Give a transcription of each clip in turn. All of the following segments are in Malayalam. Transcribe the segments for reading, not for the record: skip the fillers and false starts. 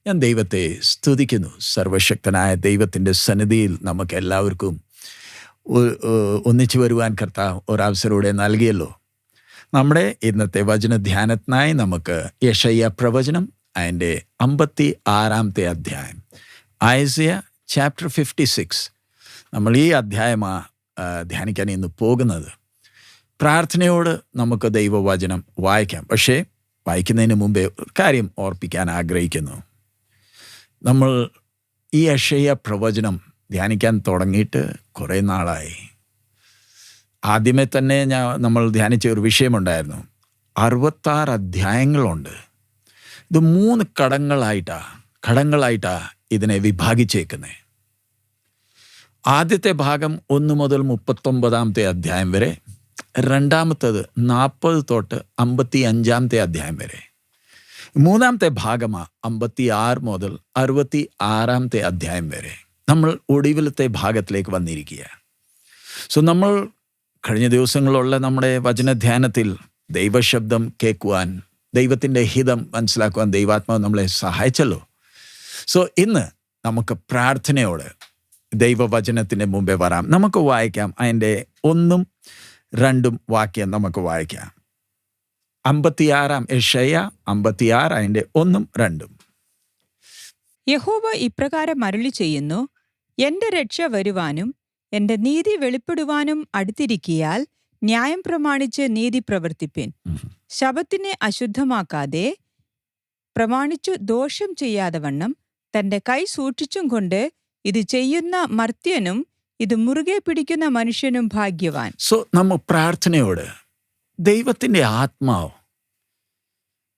ഞാൻ ദൈവത്തെ സ്തുതിക്കുന്നു. സർവശക്തനായ ദൈവത്തിൻ്റെ സന്നിധിയിൽ നമുക്ക് എല്ലാവർക്കും ഒന്നിച്ചു വരുവാൻ കർത്താവ് ഒരവസരൂടെ നൽകിയല്ലോ. നമ്മുടെ ഇന്നത്തെ വചനധ്യാനത്തിനായി നമുക്ക് യെശയ്യാ പ്രവചനം അതിൻ്റെ 56-ാമത്തെ അധ്യായം, ഐസയ ചാപ്റ്റർ 56, നമ്മൾ ഈ അധ്യായമാണ് ധ്യാനിക്കാൻ ഇന്ന് പോകുന്നത്. പ്രാർത്ഥനയോട് നമുക്ക് ദൈവവചനം വായിക്കാം. പക്ഷേ വായിക്കുന്നതിന് മുമ്പേ ഒരു കാര്യം ഓർപ്പിക്കാൻ ആഗ്രഹിക്കുന്നു. നമ്മൾ ഈ യെശയ്യാ പ്രവചനം ധ്യാനിക്കാൻ തുടങ്ങിയിട്ട് കുറേ നാളായി. ആദ്യമേ തന്നെ നമ്മൾ ധ്യാനിച്ച ഒരു വിഷയമുണ്ടായിരുന്നു. 66 അധ്യായങ്ങളുണ്ട്. ഇത് 3 ഘടങ്ങളായിട്ടാണ് ഇതിനെ വിഭാഗിച്ചേക്കുന്നത്. ആദ്യത്തെ ഭാഗം 1 മുതൽ 39-ാമത്തെ അധ്യായം വരെ, രണ്ടാമത്തേത് 40 തൊട്ട് 55-ാമത്തെ അധ്യായം വരെ, മൂന്നാമത്തെ ഭാഗമാണ് 56 മുതൽ 66-ാമത്തെ അധ്യായം വരെ. നമ്മൾ ഒടുവിലത്തെ ഭാഗത്തിലേക്ക് വന്നിരിക്കുക. നമ്മൾ കഴിഞ്ഞ ദിവസങ്ങളുള്ള നമ്മുടെ വചനധ്യാനത്തിൽ ദൈവശബ്ദം കേൾക്കുവാൻ, ദൈവത്തിൻ്റെ ഹിതം മനസ്സിലാക്കുവാൻ ദൈവാത്മാവ് നമ്മളെ സഹായിച്ചല്ലോ. ഇന്ന് നമുക്ക് പ്രാർത്ഥനയോട് ദൈവവചനത്തിൻ്റെ മുമ്പേ വരാം. നമുക്ക് വായിക്കാം. അതിൻ്റെ 1ഉം 2ഉം വാക്യം നമുക്ക് വായിക്കാം. 56-ാം യെശയ്യാ 56 അതിൻ്റെ 1ഉം 2ഉം. യഹോവ ഇപ്രകാരം അരുളി ചെയ്യുന്നു: എന്റെ രക്ഷ വരുവാനും എന്റെ നീതി വെളിപ്പെടുവാനും അടുത്തിരിക്കിയാൽ ന്യായം പ്രമാണിച്ച് നീതി പ്രവർത്തിപ്പിൻ. ശബ്ബത്തിനെ അശുദ്ധമാക്കാതെ പ്രമാണിച്ചു ദോഷം ചെയ്യാതെ വണ്ണം തന്റെ കൈ സൂക്ഷിച്ചും കൊണ്ട് ഇത് ചെയ്യുന്ന മർത്യനും ഇത് മുറുകെ പിടിക്കുന്ന മനുഷ്യനും ഭാഗ്യവാൻ. നമ്മൾ പ്രാർത്ഥനയോട് ദൈവത്തിൻ്റെ ആത്മാവ്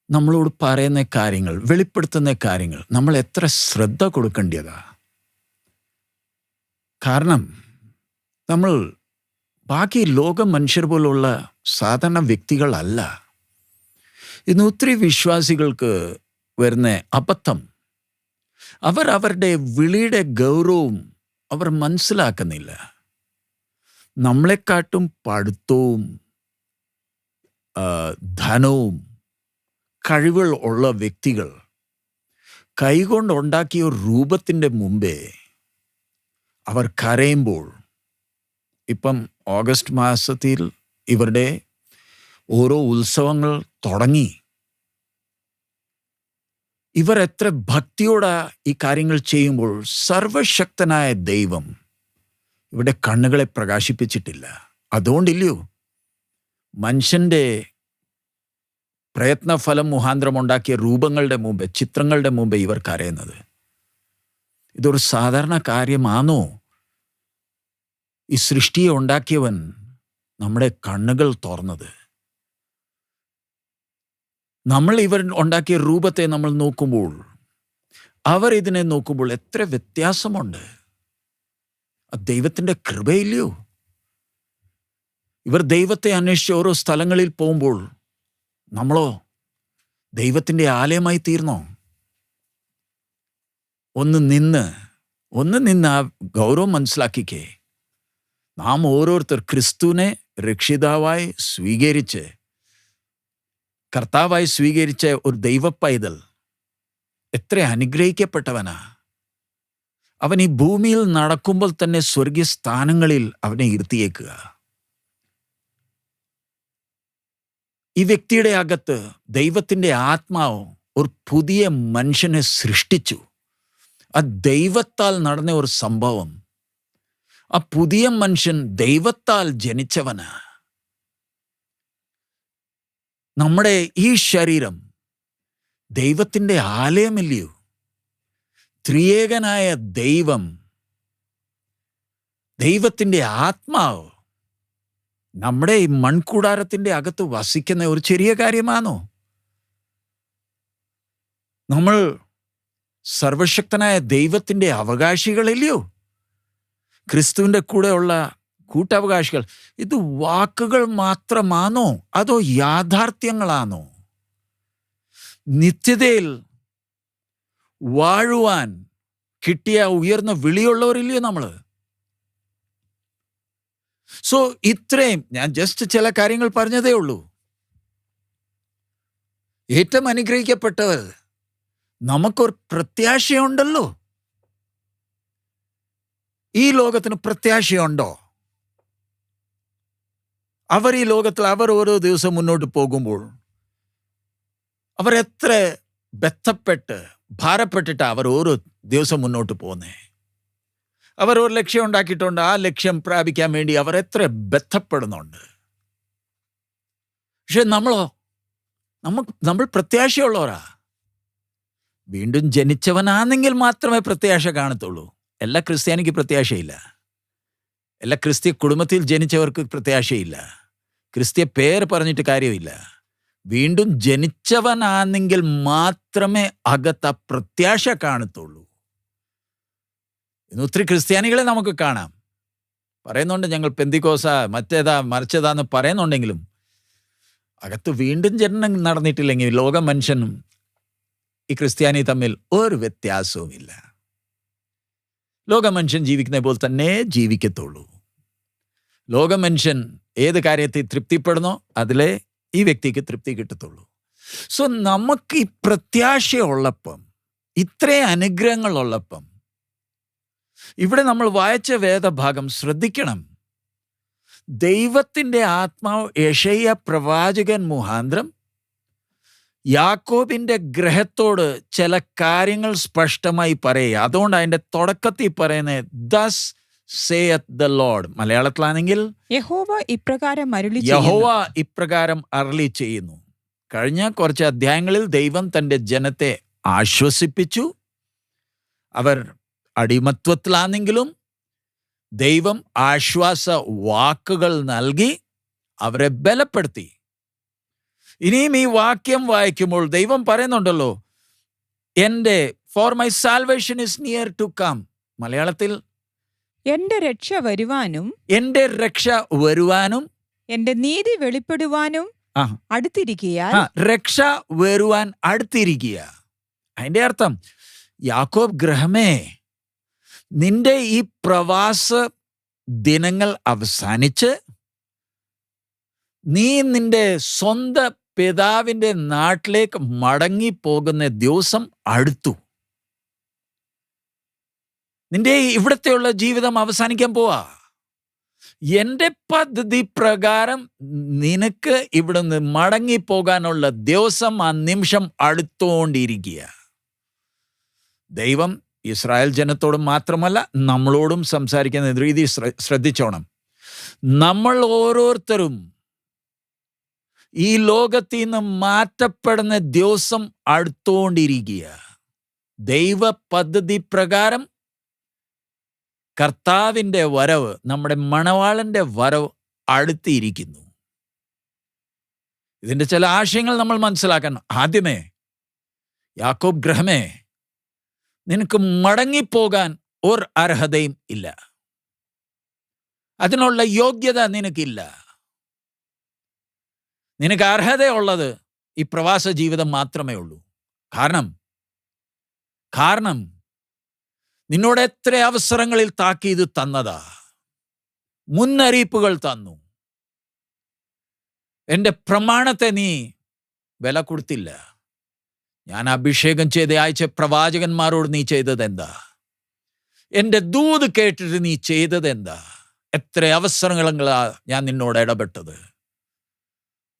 നമ്മളോട് പറയുന്ന കാര്യങ്ങൾ, വെളിപ്പെടുത്തുന്ന കാര്യങ്ങൾ നമ്മൾ എത്ര ശ്രദ്ധ കൊടുക്കേണ്ടതാ. കാരണം നമ്മൾ ബാക്കി ലോക മനുഷ്യർ പോലുള്ള സാധാരണ വ്യക്തികളല്ല. ഇന്ന് ഒത്തിരി വിശ്വാസികൾക്ക് വരുന്ന അബദ്ധം, അവരുടെ വിളിയുടെ ഗൗരവം അവർ മനസ്സിലാക്കുന്നില്ല. നമ്മളെക്കാട്ടും പഠിത്തവും ധനവും കഴിവുകൾ ഉള്ള വ്യക്തികൾ കൈകൊണ്ടുണ്ടാക്കിയ ഒരു രൂപത്തിൻ്റെ മുമ്പേ അവർ കരയുമ്പോൾ, ഇപ്പം ഓഗസ്റ്റ് മാസത്തിൽ ഇവരുടെ ഓരോ ഉത്സവങ്ങൾ തുടങ്ങി. ഇവർ എത്ര ഭക്തിയോടെ ഈ കാര്യങ്ങൾ ചെയ്യുമ്പോൾ സർവശക്തനായ ദൈവം ഇവരുടെ കണ്ണുകളെ പ്രകാശിപ്പിച്ചിട്ടില്ല. അതുകൊണ്ടില്ലയോ മനുഷ്യൻ്റെ പ്രയത്നഫലം മുഖാന്തരം ഉണ്ടാക്കിയ രൂപങ്ങളുടെ മുമ്പേ, ചിത്രങ്ങളുടെ മുമ്പേ ഇവർ കരയുന്നത്. ഇതൊരു സാധാരണ കാര്യമാണോ? ഈ സൃഷ്ടിയെ ഉണ്ടാക്കിയവൻ നമ്മുടെ കണ്ണുകൾ തുറന്നത്. നമ്മൾ ഇവർ ഉണ്ടാക്കിയ രൂപത്തെ നമ്മൾ നോക്കുമ്പോൾ, അവർ ഇതിനെ നോക്കുമ്പോൾ എത്ര വ്യത്യാസമുണ്ട്. ദൈവത്തിൻ്റെ കൃപയില്ലയോ? ഇവർ ദൈവത്തെ അന്വേഷിച്ച് ഓരോ സ്ഥലങ്ങളിൽ പോകുമ്പോൾ നമ്മളോ ദൈവത്തിൻ്റെ ആലയമായി തീർന്നോ? ഒന്ന് നിന്ന് ആ ഗൗരവം മനസ്സിലാക്കിക്കേ. നാം ഓരോരുത്തർ ക്രിസ്തുവിനെ രക്ഷിതാവായി സ്വീകരിച്ച്, കർത്താവായി സ്വീകരിച്ച ഒരു ദൈവപ്പൈതൽ എത്ര അനുഗ്രഹിക്കപ്പെട്ടവനാ. അവൻ ഈ ഭൂമിയിൽ നടക്കുമ്പോൾ തന്നെ സ്വർഗീയ സ്ഥാനങ്ങളിൽ അവനെ ഇരുത്തിയേക്കുക. ഈ വ്യക്തിയുടെ അകത്ത് ദൈവത്തിൻ്റെ ആത്മാവ് ഒരു പുതിയ മനുഷ്യനെ സൃഷ്ടിച്ചു. ആ ദൈവത്താൽ നടന്ന ഒരു സംഭവം. ആ പുതിയ മനുഷ്യൻ ദൈവത്താൽ ജനിച്ചവന്. നമ്മുടെ ഈ ശരീരം ദൈവത്തിൻ്റെ ആലയമില്ലയോ? ത്രിയേകനായ ദൈവം, ദൈവത്തിൻ്റെ ആത്മാവ് നമ്മുടെ ഈ മൺകൂടാരത്തിൻ്റെ അകത്ത് വസിക്കുന്ന ഒരു ചെറിയ കാര്യമാണോ? നമ്മൾ സർവശക്തനായ ദൈവത്തിൻ്റെ അവകാശികളില്ലയോ? ക്രിസ്തുവിൻ്റെ കൂടെയുള്ള കൂട്ടവകാശികൾ. ഇത് വാക്കുകൾ മാത്രമാണോ അതോ യാഥാർത്ഥ്യങ്ങളാണോ? നിത്യതയിൽ വാഴുവാൻ കിട്ടിയ ഉയർന്ന വിളിയുള്ളവരില്ലയോ നമ്മൾ? ഇത്രയും ഞാൻ ജസ്റ്റ് ചില കാര്യങ്ങൾ പറഞ്ഞതേ ഉള്ളൂ. ഏറ്റവും അനുഗ്രഹിക്കപ്പെട്ടവർ നമുക്കൊരു പ്രത്യാശയുണ്ടല്ലോ. ഈ ലോകത്തിന് പ്രത്യാശയുണ്ടോ? അവർ ഈ ലോകത്തിൽ അവർ ഓരോ ദിവസം മുന്നോട്ട് പോകുമ്പോൾ അവരെത്ര ബന്ധപ്പെട്ട് ഭാരപ്പെട്ടിട്ട് അവർ ഓരോ ദിവസം മുന്നോട്ട് പോകുന്നേ. അവർ ഒരു ലക്ഷ്യം ഉണ്ടാക്കിയിട്ടുണ്ട്. ആ ലക്ഷ്യം പ്രാപിക്കാൻ വേണ്ടി അവർ എത്ര ബന്ധപ്പെടുന്നുണ്ട്. പക്ഷെ നമ്മൾ പ്രത്യാശയുള്ളവരാ. വീണ്ടും ജനിച്ചവനാണെങ്കിൽ മാത്രമേ പ്രത്യാശ കാണത്തുള്ളൂ. എല്ലാ ക്രിസ്ത്യാനിക്ക് പ്രത്യാശയില്ല. എല്ലാ ക്രിസ്ത്യ കുടുംബത്തിൽ ജനിച്ചവർക്ക് പ്രത്യാശയില്ല. ക്രിസ്ത്യ പേര് പറഞ്ഞിട്ട് കാര്യമില്ല. വീണ്ടും ജനിച്ചവനാണെങ്കിൽ മാത്രമേ അകത്ത് ആ പ്രത്യാശ കാണത്തുള്ളൂ. ഇന്ന് ഒത്തിരി ക്രിസ്ത്യാനികളെ നമുക്ക് കാണാം. പറയുന്നുണ്ട് ഞങ്ങൾ പെന്തിക്കോസ മറ്റേതാ മറിച്ചതാന്ന് പറയുന്നുണ്ടെങ്കിലും അകത്ത് വീണ്ടും ജനനം നടന്നിട്ടില്ലെങ്കിൽ ലോക മനുഷ്യനും ഈ ക്രിസ്ത്യാനി തമ്മിൽ ഒരു വ്യത്യാസവുമില്ല. ലോക മനുഷ്യൻ ജീവിക്കുന്ന പോലെ തന്നെ ജീവിക്കത്തുള്ളൂ. ലോക മനുഷ്യൻ ഏത് കാര്യത്തിൽ തൃപ്തിപ്പെടുന്നോ അതിലെ ഈ വ്യക്തിക്ക് തൃപ്തി കിട്ടത്തുള്ളൂ. സോ നമുക്ക് ഈ പ്രത്യാശയുള്ളപ്പം, ഇത്രയും അനുഗ്രഹങ്ങളുള്ളപ്പം, ഇവിടെ നമ്മൾ വായിച്ച വേദഭാഗം ശ്രദ്ധിക്കണം. ദൈവത്തിൻ്റെ ആത്മാവ് യെശയ്യാ പ്രവാചകൻ മുഖാന്തരം യാക്കോബിൻ്റെ ഗ്രഹത്തോട് ചില കാര്യങ്ങൾ സ്പഷ്ടമായി പറയുക. അതുകൊണ്ട് അതിൻ്റെ തുടക്കത്തിൽ പറയുന്നത് thus saith the Lord. മലയാളത്തിലാണെങ്കിൽ യഹോവ ഇപ്രകാരം അരുളി ചെയ്യുന്നു. കഴിഞ്ഞ കുറച്ച് അധ്യായങ്ങളിൽ ദൈവം തൻ്റെ ജനത്തെ ആശ്വസിപ്പിച്ചു. അവർ അടിമത്വത്തിലാണെങ്കിലും ദൈവം ആശ്വാസ വാക്കുകൾ നൽകി അവരെ ബലപ്പെടുത്തി. ഇനിയും ഈ വാക്യം വായിക്കുമ്പോൾ ദൈവം പറയുന്നുണ്ടല്ലോ, for my salvation is near to come. മലയാളത്തിൽ എന്റെ രക്ഷ വരുവാനും എന്റെ നീതി വെളിപ്പെടുവാനും അടുത്തിരിക്കയാൽ. രക്ഷ വരുവാൻ അടുത്തിരിക്കുക. അതിന്റെ അർത്ഥം, യാക്കോബ് ഗ്രഹമേ, നിന്റെ ഈ പ്രവാസ ദിനങ്ങൾ അവസാനിച്ച് നീ നിന്റെ സ്വന്തം പിതാവിൻ്റെ നാട്ടിലേക്ക് മടങ്ങിപ്പോകുന്ന ദിവസം അടുത്തു. നിന്റെ ഇവിടത്തെയുള്ള ജീവിതം അവസാനിക്കാൻ പോവാ. എൻ്റെ പദ്ധതി പ്രകാരം നിനക്ക് ഇവിടുന്ന് മടങ്ങിപ്പോകാനുള്ള ദിവസം, ആ നിമിഷം അടുത്തുകൊണ്ടിരിക്കുക. ദൈവം ഇസ്രായേൽ ജനത്തോടും മാത്രമല്ല നമ്മളോടും സംസാരിക്കുന്ന രീതി ശ്രദ്ധിച്ചോണം. നമ്മൾ ഓരോരുത്തരും ഈ ലോകത്തിൽ നിന്ന് മാറ്റപ്പെടുന്ന ദിവസം അടുത്തുകൊണ്ടിരിക്കുക. ദൈവ പദ്ധതി പ്രകാരം കർത്താവിൻ്റെ വരവ്, നമ്മുടെ മണവാളന്റെ വരവ് അടുത്തിരിക്കുന്നു. ഇതിൻ്റെ ചില ആശയങ്ങൾ നമ്മൾ മനസ്സിലാക്കണം. ആദ്യമേ, യാക്കോബ് ഗ്രഹമേ, നിനക്ക് മടങ്ങിപ്പോകാൻ ഒരു അർഹതയും ഇല്ല. അതിനുള്ള യോഗ്യത നിനക്കില്ല. നിനക്ക് അർഹതയുള്ളത് ഈ പ്രവാസ ജീവിതം മാത്രമേ ഉള്ളൂ. കാരണം നിന്നോട് എത്ര അവസരങ്ങളിൽ താക്കീത് തന്നതാ, മുന്നറിയിപ്പുകൾ തന്നു. എൻ്റെ പ്രമാണത്തെ നീ വില കൊടുത്തില്ല. ഞാൻ അഭിഷേകം ചെയ്ത് അയച്ച പ്രവാചകന്മാരോട് നീ ചെയ്തത് എന്താ? എൻ്റെ ദൂത് കേട്ടിട്ട് നീ ചെയ്തത് എന്താ? എത്ര അവസരങ്ങളാ ഞാൻ നിന്നോട് ഇടപെട്ടത്.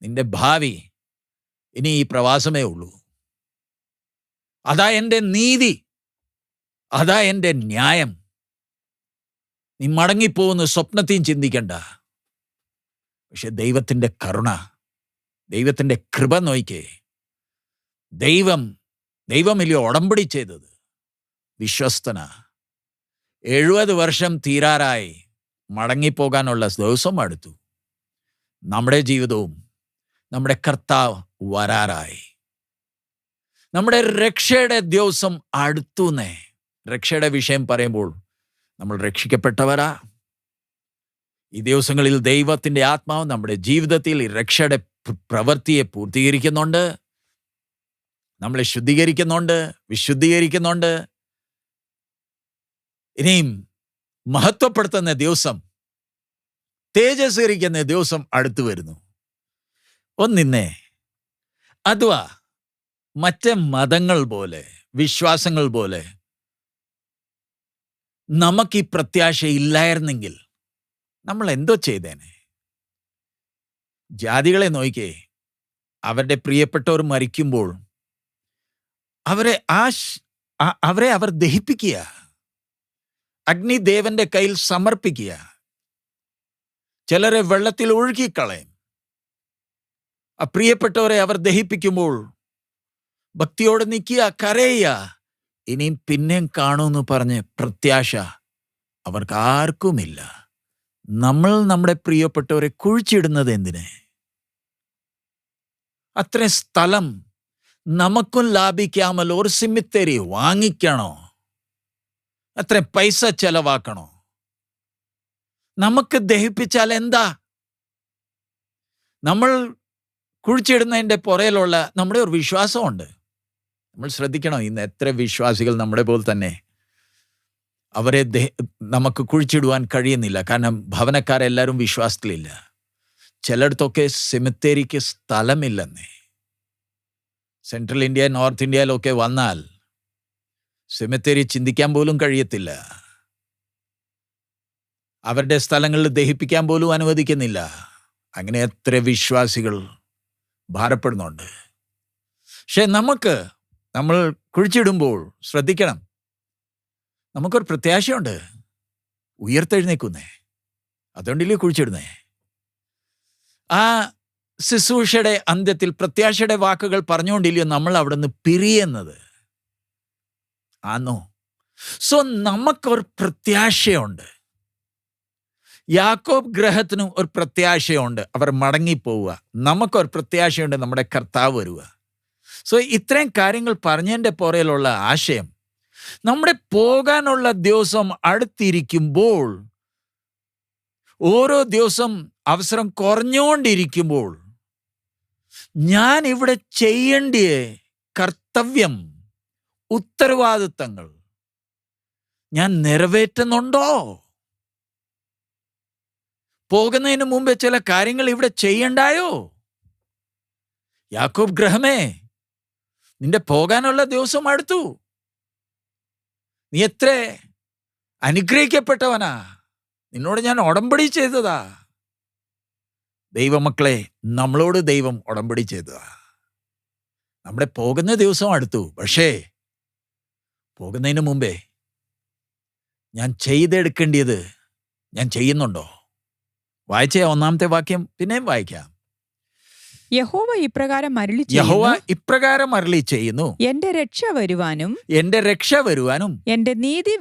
നിന്റെ ഭാവി ഇനി ഈ പ്രവാസമേ ഉള്ളൂ. അതാ എൻ്റെ നീതി, അതാ എൻ്റെ ന്യായം. നീ മടങ്ങിപ്പോകുന്ന സ്വപ്നത്തെയും ചിന്തിക്കണ്ട. പക്ഷെ ദൈവത്തിൻ്റെ കരുണ, ദൈവത്തിൻ്റെ കൃപ നോയിക്കേ. ദൈവമില്ലയോ ഉടമ്പടി ചെയ്തത്? വിശ്വസ്തന. 70 വർഷം തീരാറായി, മടങ്ങിപ്പോകാനുള്ള ദിവസം അടുത്തു. നമ്മുടെ ജീവിതവും നമ്മുടെ കർത്താവ് വരാറായി. നമ്മുടെ രക്ഷയുടെ ദിവസം അടുത്തുന്നേ. രക്ഷയുടെ വിഷയം പറയുമ്പോൾ നമ്മൾ രക്ഷിക്കപ്പെട്ടവരാ. ഈ ദിവസങ്ങളിൽ ദൈവത്തിൻ്റെ ആത്മാവ് നമ്മുടെ ജീവിതത്തിൽ ഈ രക്ഷയുടെ പ്രവൃത്തിയെ പൂർത്തീകരിക്കുന്നുണ്ട്. നമ്മളെ ശുദ്ധീകരിക്കുന്നുണ്ട്, വിശുദ്ധീകരിക്കുന്നുണ്ട്. ഇനിയും മഹത്വപ്പെടുത്തുന്ന ദിവസം, തേജസ്കരിക്കുന്ന ദിവസം അടുത്തു വരുന്നു. ഒന്നിന്നെ അഥവാ മറ്റ് മതങ്ങൾ പോലെ, വിശ്വാസങ്ങൾ പോലെ നമുക്ക് ഈ പ്രത്യാശ ഇല്ലായിരുന്നെങ്കിൽ നമ്മൾ എന്തോ ചെയ്തേനെ? ജാതികളെ നോക്കിക്കേ, അവരുടെ പ്രിയപ്പെട്ടവർ മരിക്കുമ്പോൾ അവരെ അവർ ദഹിപ്പിക്കുക, അഗ്നിദേവന്റെ കയ്യിൽ സമർപ്പിക്കുക, ചിലരെ വെള്ളത്തിൽ ഒഴുകിക്കളയും. ആ പ്രിയപ്പെട്ടവരെ അവർ ദഹിപ്പിക്കുമ്പോൾ ഭക്തിയോടെ നിൽക്കുക, കരയുക, ഇനിയും പിന്നെയും കാണുമെന്ന് പറഞ്ഞ് പ്രത്യാശ അവർക്ക് ആർക്കുമില്ല. നമ്മൾ നമ്മുടെ പ്രിയപ്പെട്ടവരെ കുഴിച്ചിടുന്നത് എന്തിന്? അത്രയും സ്ഥലം നമുക്കും ലാഭിക്കാമല്ലോ. ഒരു സിമിത്തേരി വാങ്ങിക്കണോ? അത്രയും പൈസ ചെലവാക്കണോ? നമുക്ക് ദഹിപ്പിച്ചാൽ എന്താ? നമ്മൾ കുഴിച്ചിടുന്നതിൻ്റെ പുറയിലുള്ള നമ്മുടെ ഒരു വിശ്വാസമുണ്ട്. നമ്മൾ ശ്രദ്ധിക്കണം, ഇന്ന് എത്ര വിശ്വാസികൾ നമ്മുടെ പോലെ തന്നെ അവരെ നമുക്ക് കുഴിച്ചിടുവാൻ കഴിയുന്നില്ല. കാരണം ഭവനക്കാരെല്ലാവരും വിശ്വാസത്തിലില്ല. ചിലയിടത്തൊക്കെ സെമിത്തേരിക്ക് സ്ഥലമില്ലെന്നേ. സെൻട്രൽ ഇന്ത്യ, നോർത്ത് ഇന്ത്യയിലൊക്കെ വന്നാൽ സെമിത്തേരി ചിന്തിക്കാൻ പോലും കഴിയത്തില്ല. അവരുടെ സ്ഥലങ്ങളിൽ ദഹിപ്പിക്കാൻ പോലും അനുവദിക്കുന്നില്ല. അങ്ങനെ എത്ര വിശ്വാസികൾ ഭാരപ്പെടുന്നുണ്ട്. പക്ഷെ നമ്മൾ കുഴിച്ചിടുമ്പോൾ ശ്രദ്ധിക്കണം, നമുക്കൊരു പ്രത്യാശയുണ്ട്. ഉയർത്തെഴുന്നേക്കുന്നേ, അതുകൊണ്ടില്ലേ കുഴിച്ചിടുന്നേ. ആ ശുശ്രൂഷയുടെ അന്ത്യത്തിൽ പ്രത്യാശയുടെ വാക്കുകൾ പറഞ്ഞുകൊണ്ടില്ലയോ നമ്മൾ അവിടെ നിന്ന് പിരിയുന്നത്? ആന്നോ? സോ നമുക്കൊരു പ്രത്യാശയുണ്ട്. യാക്കോബ് ഗ്രഹത്തിനും ഒരു പ്രത്യാശയുണ്ട്, അവർ മടങ്ങിപ്പോവുക. നമുക്കൊരു പ്രത്യാശയുണ്ട്, നമ്മുടെ കർത്താവ് വരിക. സോ ഇത്രയും കാര്യങ്ങൾ പറഞ്ഞതിൻ്റെ പുറയിലുള്ള ആശയം, നമ്മുടെ പോകാനുള്ള ദിവസം അടുത്തിരിക്കുമ്പോൾ, ഓരോ ദിവസം അവസരം കുറഞ്ഞുകൊണ്ടിരിക്കുമ്പോൾ, ഞാൻ ഇവിടെ ചെയ്യേണ്ട കർത്തവ്യം, ഉത്തരവാദിത്തങ്ങൾ ഞാൻ നിറവേറ്റുന്നുണ്ടോ? പോകുന്നതിന് മുമ്പേ ചില കാര്യങ്ങൾ ഇവിടെ ചെയ്യണ്ടായോ? യാക്കോബ് ഗ്രഹമേ, നിന്റെ പോകാനുള്ള ദിവസം അടുത്തു. നീ എത്ര അനുഗ്രഹിക്കപ്പെട്ടവനാ. നിന്നോട് ഞാൻ ഉടമ്പടി ചെയ്തതാ. ദൈവമക്കളെ, നമ്മളോട് ദൈവം ഉടമ്പടി ചെയ്തതാ. നമ്മുടെ പോകുന്ന ദിവസം അടുത്തു. പക്ഷേ പോകുന്നതിന് മുമ്പേ ഞാൻ ചെയ്തെടുക്കേണ്ടത് ഞാൻ ചെയ്യുന്നുണ്ടോ? വായിച്ച ഒന്നാമത്തെ വാക്യം പിന്നെയും വായിക്കാം. യഹോവ ഇപ്രകാരം അരുളി ചെയ്യുന്നു, എന്റെ രക്ഷ വരുവാനും എന്റെ നീതി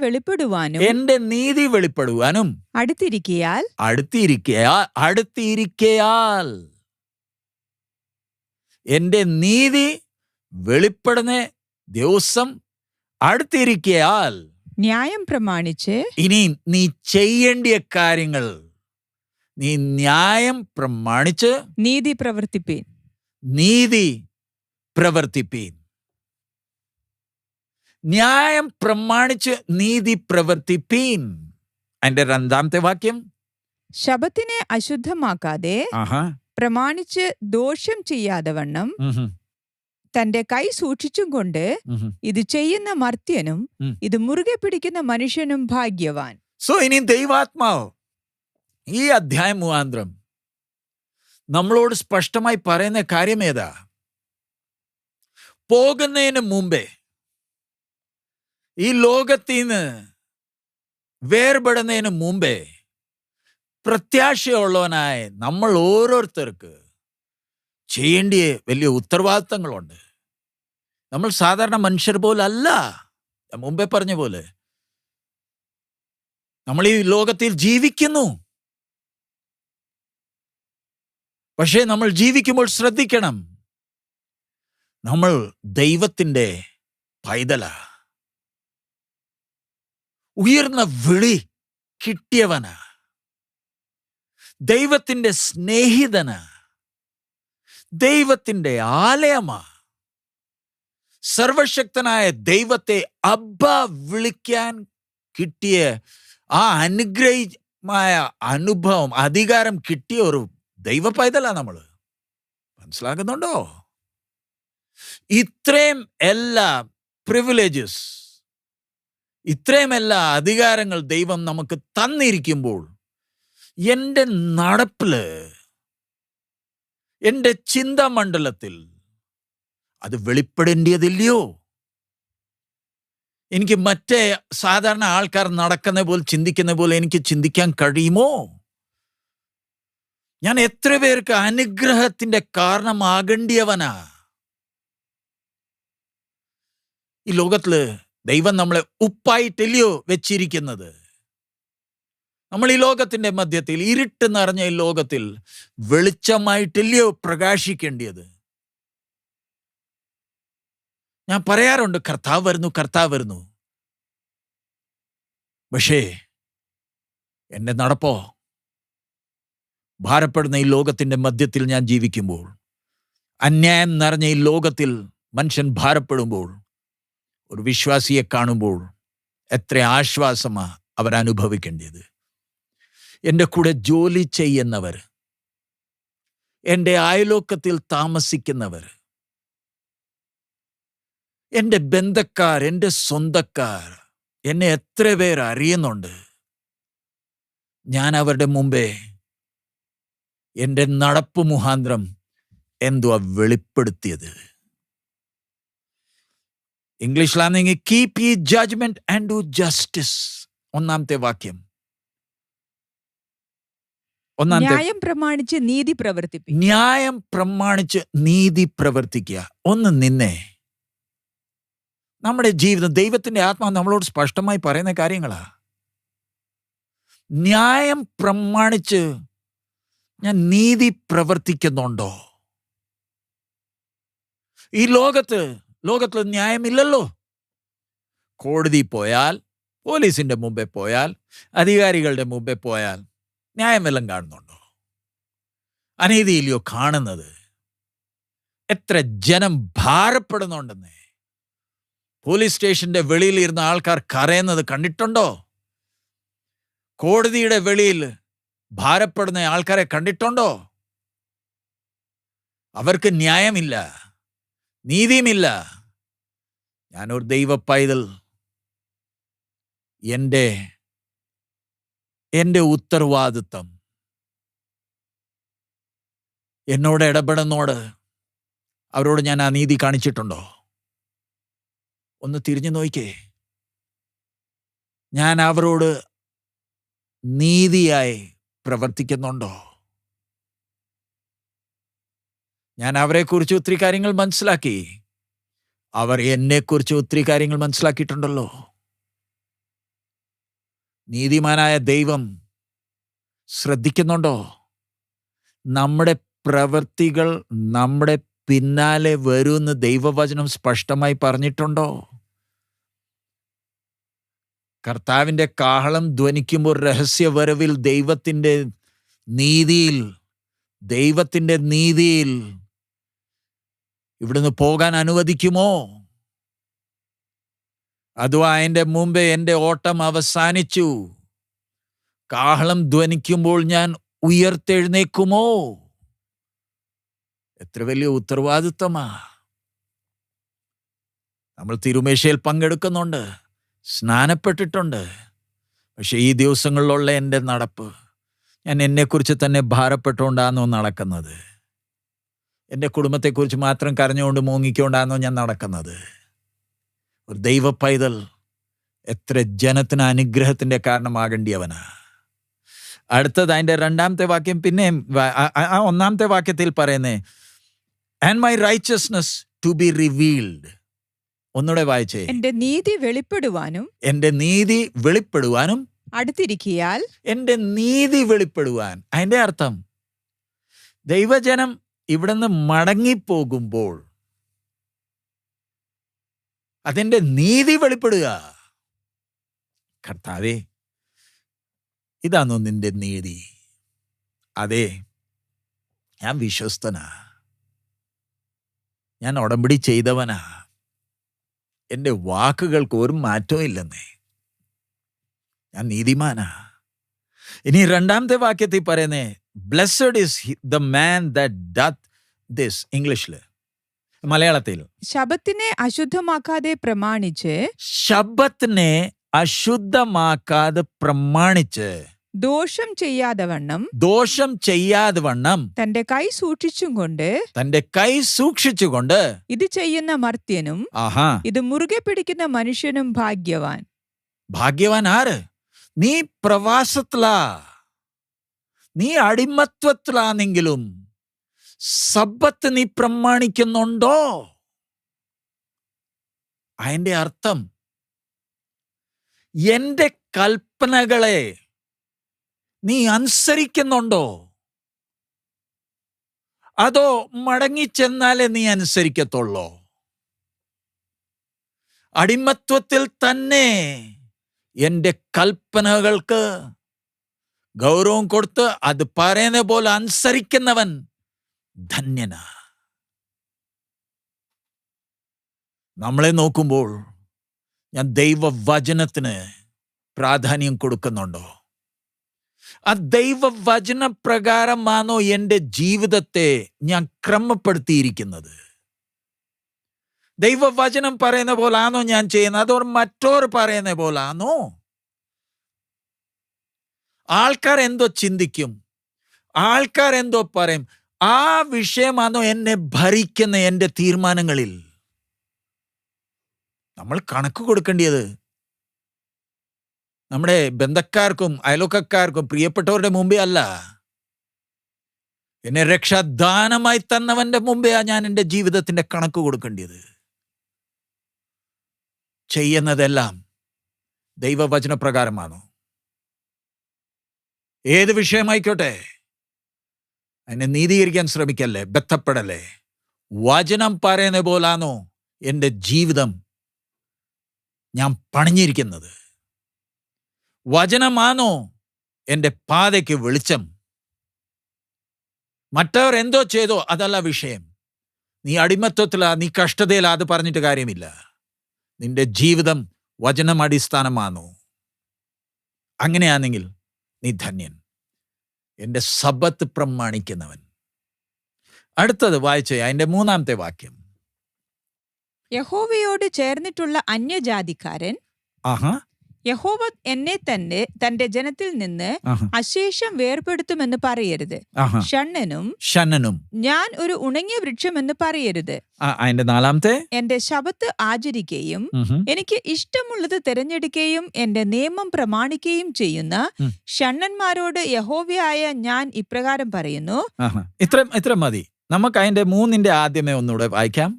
വെളിപ്പെടുവാനും അടുത്തിരിക്കയാൽ എന്റെ നീതി വെളിപ്പെടുന്ന ദിവസം അടുത്തിരിക്കയാൽ ന്യായം പ്രമാണിച്ച് ഇനി നീ ചെയ്യേണ്ടിയ കാര്യങ്ങൾ നീ ന്യായം പ്രമാണിച്ച് നീതി പ്രവർത്തിപ്പീൻ. ന്യായം പ്രമാണിച്ച് നീതി പ്രവർത്തിപ്പീൻ. അതിന്റെ രണ്ടാമത്തെ വാക്യം, ശബത്തിനെ അശുദ്ധമാക്കാതെ പ്രമാണിച്ച് ദോഷം ചെയ്യാതെ വണ്ണം തന്റെ കൈ സൂക്ഷിച്ചും കൊണ്ട് ഇത് ചെയ്യുന്ന മർത്യനും ഇത് മുറുകെ പിടിക്കുന്ന മനുഷ്യനും ഭാഗ്യവാൻ. സോ ഇനി ദൈവാത്മാവ് ഈ അധ്യായം മുഖാന്തരം നമ്മളോട് സ്പഷ്ടമായി പറയുന്ന കാര്യം ഏതാ? പോകുന്നതിന് മുമ്പേ, ഈ ലോകത്തിൽ നിന്ന് വേർപെടുന്നതിന് മുമ്പേ പ്രത്യാശയുള്ളവനായ നമ്മൾ ഓരോരുത്തർക്ക് ചെയ്യേണ്ട വലിയ ഉത്തരവാദിത്തങ്ങളുണ്ട്. നമ്മൾ സാധാരണ മനുഷ്യർ പോലല്ല. ഞാൻ മുമ്പേ പറഞ്ഞ പോലെ നമ്മൾ ഈ ലോകത്തിൽ ജീവിക്കുന്നു. പക്ഷേ നമ്മൾ ജീവിക്കുമ്പോൾ ശ്രദ്ധിക്കണം, നമ്മൾ ദൈവത്തിൻ്റെ പൈതലാ. ഉയർന്ന വിളി കിട്ടിയവനാ, ദൈവത്തിൻ്റെ സ്നേഹിതനാ, ദൈവത്തിൻ്റെ ആലയമാ. സർവശക്തനായ ദൈവത്തെ അബ്ബ വിളിക്കാൻ കിട്ടിയ ആ അനുഗ്രഹമായ അനുഭവം, അധികാരം കിട്ടിയ ഒരു ദൈവ പൈതലാ നമ്മൾ. മനസ്സിലാകുന്നുണ്ടോ? ഇത്രയും എല്ലാം പ്രിവിലേജസ്, ഇത്രയുമെല്ലാ അധികാരങ്ങൾ ദൈവം നമുക്ക് തന്നിരിക്കുമ്പോൾ എൻ്റെ നടപ്പില്, എൻ്റെ ചിന്താമണ്ഡലത്തിൽ അത് വെളിപ്പെടേണ്ടതില്ലയോ? എനിക്ക് മറ്റേ സാധാരണ ആൾക്കാർ നടക്കുന്ന പോലെ, ചിന്തിക്കുന്ന പോലെ എനിക്ക് ചിന്തിക്കാൻ കഴിയുമോ? ഞാൻ എത്ര പേർക്ക് അനുഗ്രഹത്തിന്റെ കാരണമാകേണ്ടിയവനാ? ഈ ലോകത്തില് ദൈവം നമ്മളെ ഉപ്പായിട്ടല്ലയോ വെച്ചിരിക്കുന്നത്? നമ്മൾ ഈ ലോകത്തിന്റെ മധ്യത്തിൽ, ഇരുട്ട് നിറഞ്ഞ ഈ ലോകത്തിൽ വെളിച്ചമായിട്ടല്ലയോ പ്രകാശിക്കേണ്ടിയത്? ഞാൻ പറയാറുണ്ട്, കർത്താവ് വരുന്നു, കർത്താവ് വരുന്നു. പക്ഷേ എൻ്റെ നടപ്പോ? ഭാരപ്പെടുന്ന ഈ ലോകത്തിന്റെ മധ്യത്തിൽ ഞാൻ ജീവിക്കുമ്പോൾ, അന്യായം നിറഞ്ഞ ഈ ലോകത്തിൽ മനുഷ്യൻ ഭാരപ്പെടുമ്പോൾ, ഒരു വിശ്വാസിയെ കാണുമ്പോൾ എത്ര ആശ്വാസമാ അവരനുഭവിക്കേണ്ടത്. എൻ്റെ കൂടെ ജോലി ചെയ്യുന്നവർ, എൻ്റെ അയലോക്കത്തിൽ താമസിക്കുന്നവർ, എൻ്റെ ബന്ധക്കാർ, എൻ്റെ സ്വന്തക്കാർ, എന്നെ എത്ര പേർ അറിയുന്നുണ്ട്. ഞാൻ അവരുടെ മുമ്പേ എൻ്റെ നടപ്പ് മുഖാന്തരം എന്തുവാ വെളിപ്പെടുത്തിയത്? ഇംഗ്ലീഷിലാണെങ്കിൽ keep ye judgment and do justice. ഒന്നാമത്തെ വാക്യം. ന്യായം പ്രമാണിച്ച് നീതി പ്രവർത്തിപ്പിക്കുക. ന്യായം പ്രമാണിച്ച് നീതി പ്രവർത്തിക്കുക. ഒന്ന് നിന്നെ, നമ്മുടെ ജീവിതം, ദൈവത്തിന്റെ ആത്മാവ് നമ്മളോട് സ്പഷ്ടമായി പറയുന്ന കാര്യങ്ങളാ. ന്യായം പ്രമാണിച്ച് ഞാൻ നീതി പ്രവർത്തിക്കുന്നുണ്ടോ? ഈ ലോകത്തിൽ ന്യായമില്ലല്ലോ. കോടതി പോയാൽ, പോലീസിന്റെ മുമ്പേ പോയാൽ, അധികാരികളുടെ മുമ്പേ പോയാൽ ന്യായമെല്ലാം കാണുന്നുണ്ടോ? അനീതിയില്ലയോ കാണുന്നത്? എത്ര ജനം ഭാരപ്പെടുന്നുണ്ടെന്നേ. പോലീസ് സ്റ്റേഷന്റെ വെളിയിൽ ഇരുന്ന ആൾക്കാർ കരയുന്നത് കണ്ടിട്ടുണ്ടോ? കോടതിയുടെ വെളിയിൽ ഭാരപ്പെടുന്ന ആൾക്കാരെ കണ്ടിട്ടുണ്ടോ? അവർക്ക് ന്യായമില്ല, നീതിയുമില്ല. ഞാനൊരു ദൈവ പൈതൽ, എൻ്റെ ഉത്തരവാദിത്വം, എന്നോട് ഇടപെടുന്നോട് അവരോട് ഞാൻ ആ നീതി കാണിച്ചിട്ടുണ്ടോ? ഒന്ന് തിരിഞ്ഞു നോക്കിക്കേ. ഞാൻ അവരോട് നീതിയായി പ്രവർത്തിക്കുന്നുണ്ടോ? ഞാൻ അവരെക്കുറിച്ച് ഒത്തിരി കാര്യങ്ങൾ മനസ്സിലാക്കി, അവർ എന്നെക്കുറിച്ച് ഒത്തിരി കാര്യങ്ങൾ മനസ്സിലാക്കിയിട്ടുണ്ടല്ലോ. നീതിമാനായ ദൈവം ശ്രദ്ധിക്കുന്നുണ്ടോ? നമ്മുടെ പ്രവൃത്തികൾ നമ്മുടെ പിന്നാലെ വരുമെന്ന് ദൈവവചനം സ്പഷ്ടമായി പറഞ്ഞിട്ടുണ്ടോ? കർത്താവിൻ്റെ കാഹളം ധ്വനിക്കുമ്പോൾ രഹസ്യവരവിൽ ദൈവത്തിൻ്റെ നീതിയിൽ ഇവിടുന്ന് പോകാൻ അനുവദിക്കുമോ? അതും അതിൻ്റെ മുമ്പേ എൻ്റെ ഓട്ടം അവസാനിച്ചു. കാഹളം ധ്വനിക്കുമ്പോൾ ഞാൻ ഉയർത്തെഴുന്നേക്കുമോ? എത്ര വലിയ ഉത്തരവാദിത്വമാ. നമ്മൾ തിരുമേശയിൽ പങ്കെടുക്കുന്നുണ്ട്, സ്നാനപ്പെട്ടിട്ടുണ്ട്. പക്ഷെ ഈ ദിവസങ്ങളിലുള്ള എൻ്റെ നടപ്പ്, ഞാൻ എന്നെക്കുറിച്ച് തന്നെ ഭാരപ്പെട്ടുകൊണ്ടാണോ നടക്കുന്നത്? എൻ്റെ കുടുംബത്തെക്കുറിച്ച് മാത്രം കരഞ്ഞുകൊണ്ട് മൂങ്ങിക്കൊണ്ടാണോ ഞാൻ നടക്കുന്നത്? ഒരു ദൈവ പൈതൽ എത്ര ജനത്തിന് അനുഗ്രഹത്തിൻ്റെ കാരണമാകേണ്ടിയവനാ. അടുത്തത് അതിൻ്റെ രണ്ടാമത്തെ വാക്യം. പിന്നെ ആ ഒന്നാമത്തെ വാക്യത്തിൽ പറയുന്നേ, and my righteousness to be revealed. ഒന്നുകൂടെ വായിച്ചേ. എന്റെ നീതി വെളിപ്പെടുവാനും അടുത്തിരിക്കയാൽ. എന്റെ നീതി വെളിപ്പെടുവാൻ, അതിന്റെ അർത്ഥം ദൈവജനം ഇവിടുന്ന് മടങ്ങിപ്പോകുമ്പോൾ അതിന്റെ നീതി വെളിപ്പെടുക. കർത്താവേ, ഇതാണോ നിന്റെ നീതി? അതെ, ഞാൻ വിശ്വസ്തനാ, ഞാൻ ഉടമ്പടി ചെയ്തവനാ, എൻ്റെ വാക്കുകൾക്ക് ഒരു മാറ്റവും ഇല്ലെന്നേ, ഞാൻ നീതിമാനാ. ഇനി രണ്ടാമത്തെ വാക്യത്തിൽ പറയുന്നേ, blessed is the man that ഡത്ത് this. ഇംഗ്ലീഷില് മലയാളത്തിൽ ശബത്തിനെ അശുദ്ധമാക്കാതെ പ്രമാണിച്ച് ശബ്ബത്തിനെ അശുദ്ധമാക്കാതെ പ്രമാണിച്ച് ദോഷം ചെയ്യാതെ വണ്ണം തന്റെ കൈ സൂക്ഷിച്ചുകൊണ്ട് ഇത് ചെയ്യുന്ന മർത്യനും ആഹാ ഇത് മുറുകെ പിടിക്കുന്ന മനുഷ്യനും ഭാഗ്യവാൻ. ആര്? നീ പ്രവാസത്തിലാ, നീ അടിമത്വത്തിലാണെങ്കിലും സബ്ബത്ത് നീ പ്രമാണിക്കുന്നുണ്ടോ? അതിന്റെ അർത്ഥം എന്റെ കൽപ്പനകളെ നീ അനുസരിക്കുന്നുണ്ടോ? അതോ മടങ്ങിച്ചെന്നാലേ നീ അനുസരിക്കത്തുള്ളോ? അടിമത്വത്തിൽ തന്നെ എന്റെ കൽപ്പനകൾക്ക് ഗൗരവം കൊടുത്ത് അത് പറയുന്ന പോലെ അനുസരിക്കുന്നവൻ ധന്യനാ. നമ്മളെ നോക്കുമ്പോൾ ഞാൻ ദൈവവചനത്തിന് പ്രാധാന്യം കൊടുക്കുന്നുണ്ടോ? ആ ദൈവവചന പ്രകാരമാണോ എൻ്റെ ജീവിതത്തെ ഞാൻ ക്രമപ്പെടുത്തിയിരിക്കുന്നത്? ദൈവവചനം പറയുന്ന പോലാണോ ഞാൻ ചെയ്യുന്നത്, അതോ മറ്റോർ പറയുന്ന പോലാണോ? ആൾക്കാർ എന്തോ ചിന്തിക്കും, ആൾക്കാർ എന്തോ പറയും, ആ വിഷയമാണോ എന്നെ ഭരിക്കുന്ന എൻ്റെ തീരുമാനങ്ങളിൽ? നമ്മൾ കണക്ക് കൊടുക്കേണ്ടത് നമ്മുടെ ബന്ധക്കാർക്കും അയൽവക്കക്കാർക്കും പ്രിയപ്പെട്ടവരുടെ മുമ്പേ അല്ല, എന്നെ രക്ഷാദാനമായി തന്നവന്റെ മുമ്പേ ഞാൻ എൻ്റെ ജീവിതത്തിന്റെ കണക്ക് കൊടുക്കേണ്ടത്. ചെയ്യുന്നതെല്ലാം ദൈവവചനപ്രകാരമാണോ? ഏത് വിഷയമായിക്കോട്ടെ, എന്നെ നീതീകരിക്കാൻ ശ്രമിക്കല്ലേ, ബന്ധപ്പെടല്ലേ. വചനം പറയുന്ന പോലാണോ എൻ്റെ ജീവിതം ഞാൻ പണിഞ്ഞിരിക്കുന്നത്? വചനമാണോ എൻ്റെ പാതയ്ക്ക് വെളിച്ചം? മറ്റവർ എന്തോ ചെയ്തോ അതല്ല വിഷയം. നീ അടിമത്വത്തിലാ, നീ കഷ്ടതയിലാ, അത് പറഞ്ഞിട്ട് കാര്യമില്ല. നിന്റെ ജീവിതം വചനം അടിസ്ഥാനമാണോ? അങ്ങനെയാണെങ്കിൽ നീ ധന്യൻ, എൻ്റെ സബ്ബത്ത് പ്രമാണിക്കുന്നവൻ. അടുത്തത് വായിച്ചേ, അതിൻ്റെ 3-ാമത്തെ വാക്യം. യഹോവയോട് ചേർന്നിട്ടുള്ള അന്യജാതിക്കാരൻ യഹോവ എന്നെ തന്നെ തന്റെ ജനത്തിൽ നിന്ന് അശേഷം വേർപെടുത്തുമെന്ന് പറയരുത്. ഷണ്ണനും ഞാൻ ഒരു ഉണങ്ങിയ വൃക്ഷമെന്ന് പറയരുത്. അതിന്റെ 4-ാമത്തെ, എന്റെ ശബത്ത് ആചരിക്കുകയും എനിക്ക് ഇഷ്ടമുള്ളത് തിരഞ്ഞെടുക്കുകയും എന്റെ നിയമം പ്രമാണിക്കുകയും ചെയ്യുന്ന ഷണ്ണന്മാരോട് യഹോവയായ ഞാൻ ഇപ്രകാരം പറയുന്നു. ഇത്ര മതി. നമുക്ക് അതിന്റെ 3-ന്റെ ആദ്യമേ ഒന്നുകൂടെ വായിക്കാം.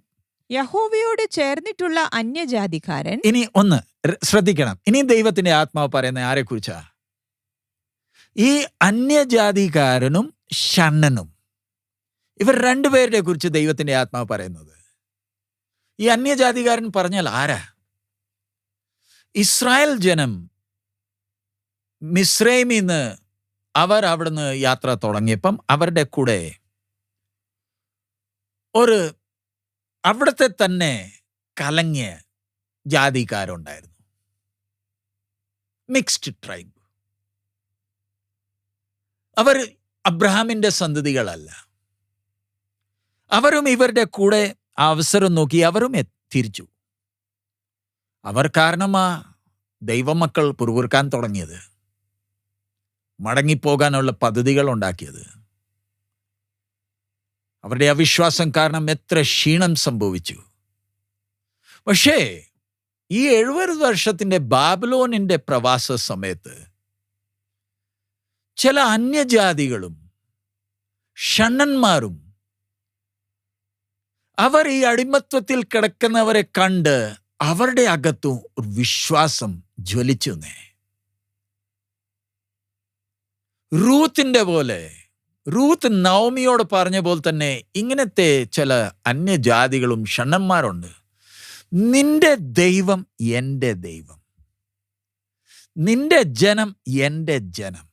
യഹോവയോട് ചേർന്നിട്ടുള്ള അന്യജാതിക്കാരൻ. ഇനി ഒന്ന് ശ്രദ്ധിക്കണം, ഇനി ദൈവത്തിന്റെ ആത്മാവ് പറയുന്ന ആരെ കുറിച്ചാ? ഈ അന്യജാതിക്കാരനും ഷണ്ണനും, ഇവർ രണ്ടുപേരുടെ കുറിച്ച് ദൈവത്തിന്റെ ആത്മാവ് പറയുന്നത്. ഈ അന്യജാതികാരൻ പറഞ്ഞാൽ ആരാ? ഇസ്രായേൽ ജനം മിസ്രൈമിന്ന് അവർ അവിടുന്ന് യാത്ര തുടങ്ങിയപ്പം അവരുടെ കൂടെ ഒരു അവിടുത്തെ തന്നെ കലങ്ങിയ ജാതിക്കാരുണ്ടായിരുന്നു, മിക്സ്ഡ് ട്രൈബ്. അവർ അബ്രഹാമിന്റെ സന്തതികളല്ല. അവരും ഇവരുടെ കൂടെ അവസരം നോക്കി അവരും തിരിച്ചു. അവർ കാരണമാ ദൈവമക്കൾ പുറകുറുക്കാൻ തുടങ്ങിയത്, മടങ്ങിപ്പോകാനുള്ള പദ്ധതികൾ ഉണ്ടാക്കിയത്. അവരുടെ അവിശ്വാസം കാരണം എത്ര ക്ഷീണം സംഭവിച്ചു. പക്ഷേ ഈ 70 വർഷത്തിന്റെ ബാബിലോണിന്റെ പ്രവാസ സമയത്ത് ചില അന്യജാതികളും ഷണ്ണന്മാരും അവർ ഈ അടിമത്വത്തിൽ കിടക്കുന്നവരെ കണ്ട് അവരുടെ അകത്തും ഒരു വിശ്വാസം ജ്വലിച്ചു. റൂത്ത് നവമിയോട് പറഞ്ഞ പോലെ തന്നെ ഇങ്ങനത്തെ ചില അന്യജാതികളും ഷണ്ണന്മാരുണ്ട്. നിന്റെ ദൈവം എൻ്റെ ദൈവം, നിന്റെ ജനം എൻ്റെ ജനം.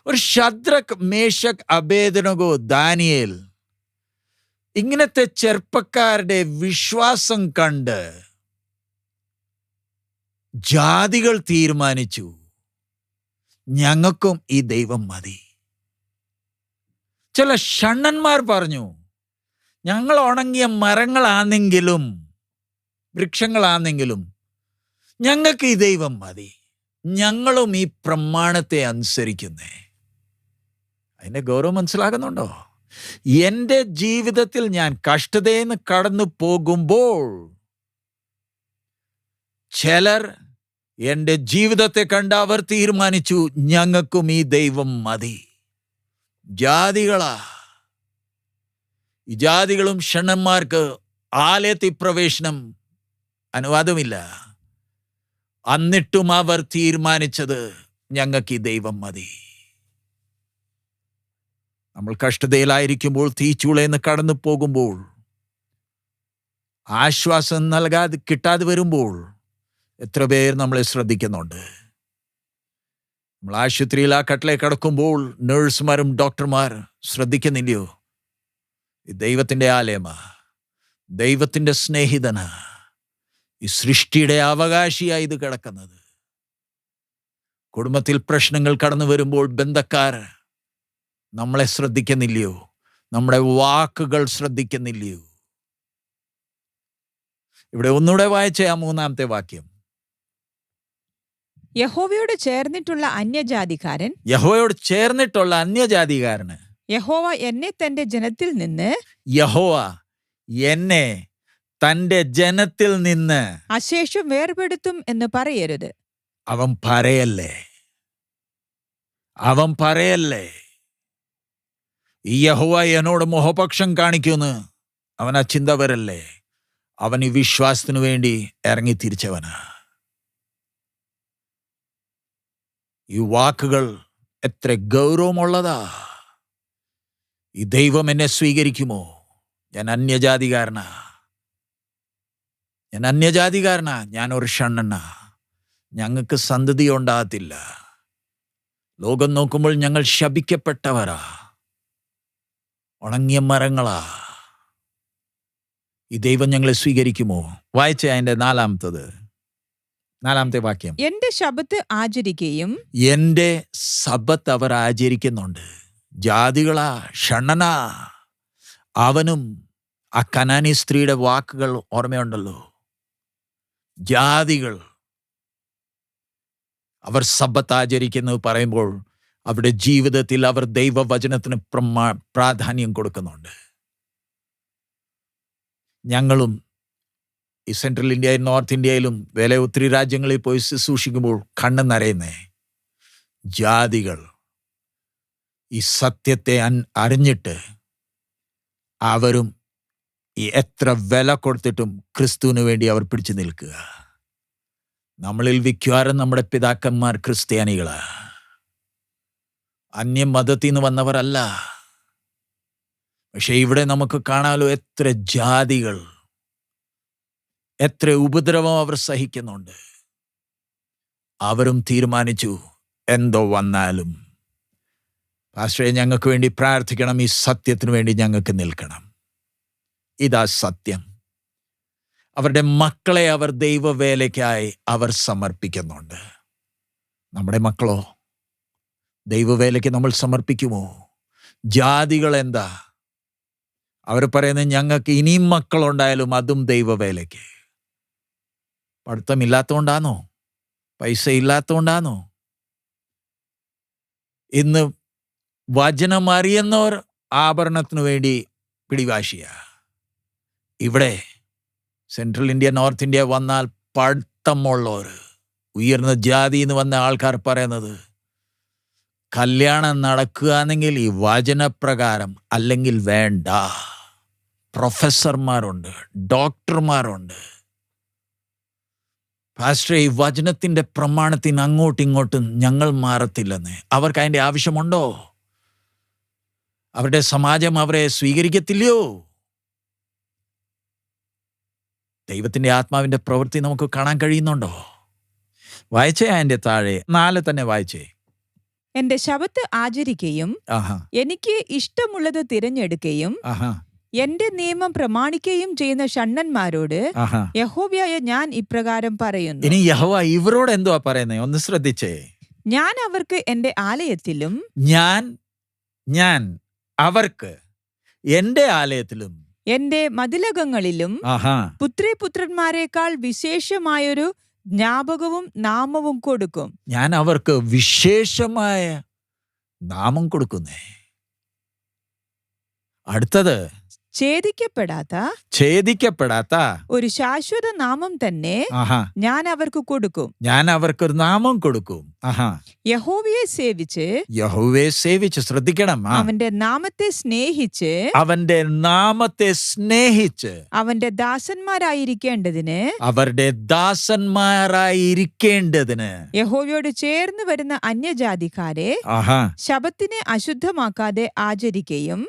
ഒരു ശദ്രക്, മേശക്, അബേദ്നെഗോ, ദാനിയേൽ ഇങ്ങനത്തെ ചെറുപ്പക്കാരുടെ വിശ്വാസം കണ്ട് ജാതികൾ തീരുമാനിച്ചു, ഞങ്ങൾക്കും ഈ ദൈവം മതി. ചില ഷണ്ണന്മാർ പറഞ്ഞു, ഞങ്ങൾ ഉണങ്ങിയ മരങ്ങളാണെങ്കിലും വൃക്ഷങ്ങളാണെങ്കിലും ഞങ്ങൾക്ക് ഈ ദൈവം മതി, ഞങ്ങളും ഈ പ്രമാണത്തെ അനുസരിക്കുന്നേ. അതിൻ്റെ ഗൗരവം മനസ്സിലാകുന്നുണ്ടോ? എൻ്റെ ജീവിതത്തിൽ ഞാൻ കഷ്ടതയെന്ന് കടന്നു പോകുമ്പോൾ ചിലർ എൻ്റെ ജീവിതത്തെ കണ്ട് അവർ തീരുമാനിച്ചു, ഞങ്ങൾക്കും ഈ ദൈവം മതി. ജാതികളാ, ഈ ജാതികളും ഷണ്ണന്മാർക്ക് ആലയത്തിൽ പ്രവേശനം അനുവാദമില്ല. എന്നിട്ടും അവർ തീരുമാനിച്ചത്, ഞങ്ങൾക്ക് ഈ ദൈവം മതി. നമ്മൾ കഷ്ടതയിലായിരിക്കുമ്പോൾ, തീച്ചൂളയെന്ന് കടന്നു പോകുമ്പോൾ, ആശ്വാസം കിട്ടാതെ വരുമ്പോൾ എത്ര പേർ നമ്മളെ ശ്രദ്ധിക്കുന്നുണ്ട്. നമ്മൾ ആശുപത്രിയിൽ ആ കട്ടിലെ കിടക്കുമ്പോൾ നഴ്സുമാരും ഡോക്ടർമാർ ശ്രദ്ധിക്കുന്നില്ലയോ? ഈ ദൈവത്തിൻ്റെ ആലയമാ, ദൈവത്തിൻ്റെ സ്നേഹിതനാ, ഈ സൃഷ്ടിയുടെ അവകാശിയായി ഇത് കിടക്കുന്നത്. കുടുംബത്തിൽ പ്രശ്നങ്ങൾ കടന്നു വരുമ്പോൾ ബന്ധക്കാർ നമ്മളെ ശ്രദ്ധിക്കുന്നില്ലയോ? നമ്മുടെ വാക്കുകൾ ശ്രദ്ധിക്കുന്നില്ലയോ? ഇവിടെ ഒന്നുകൂടെ വായിച്ച ആ 3-ാമത്തെ വാക്യം. യഹോവയോട് ചേർന്നിട്ടുള്ള അന്യജാതിക്കാരൻ, യഹോവയോട് ചേർന്നിട്ടുള്ള അന്യജാതിക്കാരന് യഹോവ എന്നെ തന്റെ ജനത്തിൽ നിന്ന്, യഹോവ എന്നെ തൻ്റെ ജനത്തിൽ നിന്ന് അശേഷം വേർപെടുത്തും എന്ന് പറയരുത്. അവൻ പറയല്ലേ, അവൻ പറയല്ലേ. ഈ യഹോവ എന്നോട് മോഹപക്ഷം കാണിക്കുമെന്ന് അവൻ ആ ചിന്ത വരല്ലേ. അവൻ ഈ വിശ്വാസത്തിനു വേണ്ടി ഇറങ്ങി തിരിച്ചവനാ. ഈ വാക്കുകൾ എത്ര ഗൗരവമുള്ളതാ. ഈ ദൈവം എന്നെ സ്വീകരിക്കുമോ? ഞാൻ അന്യജാതികാരനാ, ഞാൻ ഒരു ഷണ്ണനാ. ഞങ്ങൾക്ക് സന്തതി ഉണ്ടാകത്തില്ല. ലോകം നോക്കുമ്പോൾ ഞങ്ങൾ ശപിക്കപ്പെട്ടവരാ, ഉണങ്ങിയ മരങ്ങളാ. ഈ ദൈവം ഞങ്ങളെ സ്വീകരിക്കുമോ? വായിച്ച അതിൻ്റെ 4-ാമത്തെ വാക്യം. എന്റെ ശബ്ബത്ത് ആചരിക്കുകയും, എന്റെ സബ്ബത്ത് അവർ ആചരിക്കുന്നുണ്ട്. ജാതികളാ, ഷണ്ണനാ. അവനും ആ കനാനി സ്ത്രീയുടെ വാക്കുകൾ ഓർമ്മയുണ്ടല്ലോ. ജാതികൾ അവർ സബ്ബത്ത് ആചരിക്കുന്നു പറയുമ്പോൾ അവരുടെ ജീവിതത്തിൽ അവർ ദൈവവചനത്തിന് പ്രാധാന്യം കൊടുക്കുന്നുണ്ട്. ഞങ്ങളും ഈ സെൻട്രൽ ഇന്ത്യയിലും നോർത്ത് ഇന്ത്യയിലും വേറെ ഒത്തിരി രാജ്യങ്ങളിൽ പോയി ശുശ്രൂഷിക്കുമ്പോൾ കണ്ണ് നിറയുന്നേ. ജാതികൾ ഈ സത്യത്തെ അറിഞ്ഞിട്ട് അവരും ഈ എത്ര വില കൊടുത്തിട്ടും ക്രിസ്തുവിന് വേണ്ടി അവർ പിടിച്ചു നിൽക്കുക. നമ്മളിൽ വിശ്വാരം നമ്മുടെ പിതാക്കന്മാർ ക്രിസ്ത്യാനികളാ, അന്യമതത്തിൽ നിന്ന് വന്നവരല്ല. പക്ഷെ ഇവിടെ നമുക്ക് കാണാലോ എത്ര ജാതികൾ, എത്ര ഉപദ്രവം അവർ സഹിക്കുന്നുണ്ട്. അവരും തീരുമാനിച്ചു, എന്തോ വന്നാലും പാസ്റ്ററെ ഞങ്ങൾക്ക് വേണ്ടി പ്രാർത്ഥിക്കണം, ഈ സത്യത്തിന് വേണ്ടി ഞങ്ങൾക്ക് നിൽക്കണം. ഇതാ സത്യം. അവരുടെ മക്കളെ അവർ ദൈവവേലയ്ക്കായി അവർ സമർപ്പിക്കുന്നുണ്ട്. നമ്മുടെ മക്കളോ ദൈവവേലയ്ക്ക് നമ്മൾ സമർപ്പിക്കുമോ? ജാതികൾ എന്താ അവർ പറയുന്നത്? ഞങ്ങൾക്ക് ഇനിയും മക്കളുണ്ടായാലും അതും ദൈവവേലയ്ക്ക്. പഠിത്തമില്ലാത്തതുകൊണ്ടാണോ? പൈസ ഇല്ലാത്തതുകൊണ്ടാണോ? ഇന്ന് വചനം അറിയുന്നവർ ആഭരണത്തിനു വേണ്ടി പിടിവാശിയാ. ഇവിടെ സെൻട്രൽ ഇന്ത്യ, നോർത്ത് ഇന്ത്യ വന്നാൽ പഠിത്തമുള്ളവർ, ഉയർന്ന ജാതി എന്ന് വന്ന ആൾക്കാർ പറയുന്നത്, കല്യാണം നടക്കുകയാണെങ്കിൽ ഈ വചനപ്രകാരം, അല്ലെങ്കിൽ വേണ്ട. പ്രൊഫസർമാരുണ്ട്, ഡോക്ടർമാരുണ്ട്. പാസ്റ്റർ ഈ വചനത്തിൻ്റെ പ്രമാണത്തിന് അങ്ങോട്ടും ഇങ്ങോട്ടും ഞങ്ങൾ മാറത്തില്ലെന്ന്. അവർക്ക് അതിൻ്റെ ആവശ്യമുണ്ടോ? അവരുടെ സമാജം അവരെ സ്വീകരിക്കത്തില്ലയോ? ദൈവത്തിൻ്റെ ആത്മാവിൻ്റെ പ്രവൃത്തി നമുക്ക് കാണാൻ കഴിയുന്നുണ്ടോ? വായിച്ചേ അതിൻ്റെ താഴെ 4 തന്നെ വായിച്ചേ. എന്റെ ശബ്ബത്ത് ആചരിക്കുകയും, എനിക്ക് ഇഷ്ടമുള്ളത് തിരഞ്ഞെടുക്കുകയും, എന്റെ നിയമം പ്രമാണിക്കുകയും ചെയ്യുന്ന ഷണ്ണന്മാരോട് യഹോവയായ ഞാൻ ഇപ്രകാരം പറയുന്നു. ഇനി യഹോവ ഇവരോട് എന്തുവാ പറയുന്നത്? ഒന്ന് ശ്രദ്ധിച്ചേ. ഞാൻ അവർക്ക് എന്റെ ആലയത്തിലും, ഞാൻ അവർക്ക് എന്റെ ആലയത്തിലും എന്റെ മതിലകങ്ങളിലും പുത്രീപുത്രന്മാരെക്കാൾ വിശേഷമായൊരു ജ്ഞാപകവും നാമവും കൊടുക്കും. ഞാൻ അവർക്ക് വിശേഷമായ നാമം കൊടുക്കുന്നേ. അടുത്തത് ഛേദിക്കപ്പെടാത്ത ഒരു ശാശ്വത നാമം തന്നെ ഞാൻ അവർക്ക് കൊടുക്കും. ഞാൻ അവർക്കൊരു നാമം കൊടുക്കും. യഹോവയെ സേവിച്ച് ശ്രദ്ധിക്കണം. അവന്റെ നാമത്തെ സ്നേഹിച്ച് അവന്റെ ദാസന്മാരായിരിക്കേണ്ടതിന് യഹോവയോട് ചേർന്ന് വരുന്ന അന്യജാതിക്കാരെ ശബത്തിനെ അശുദ്ധമാക്കാതെ ആചരിക്കുകയും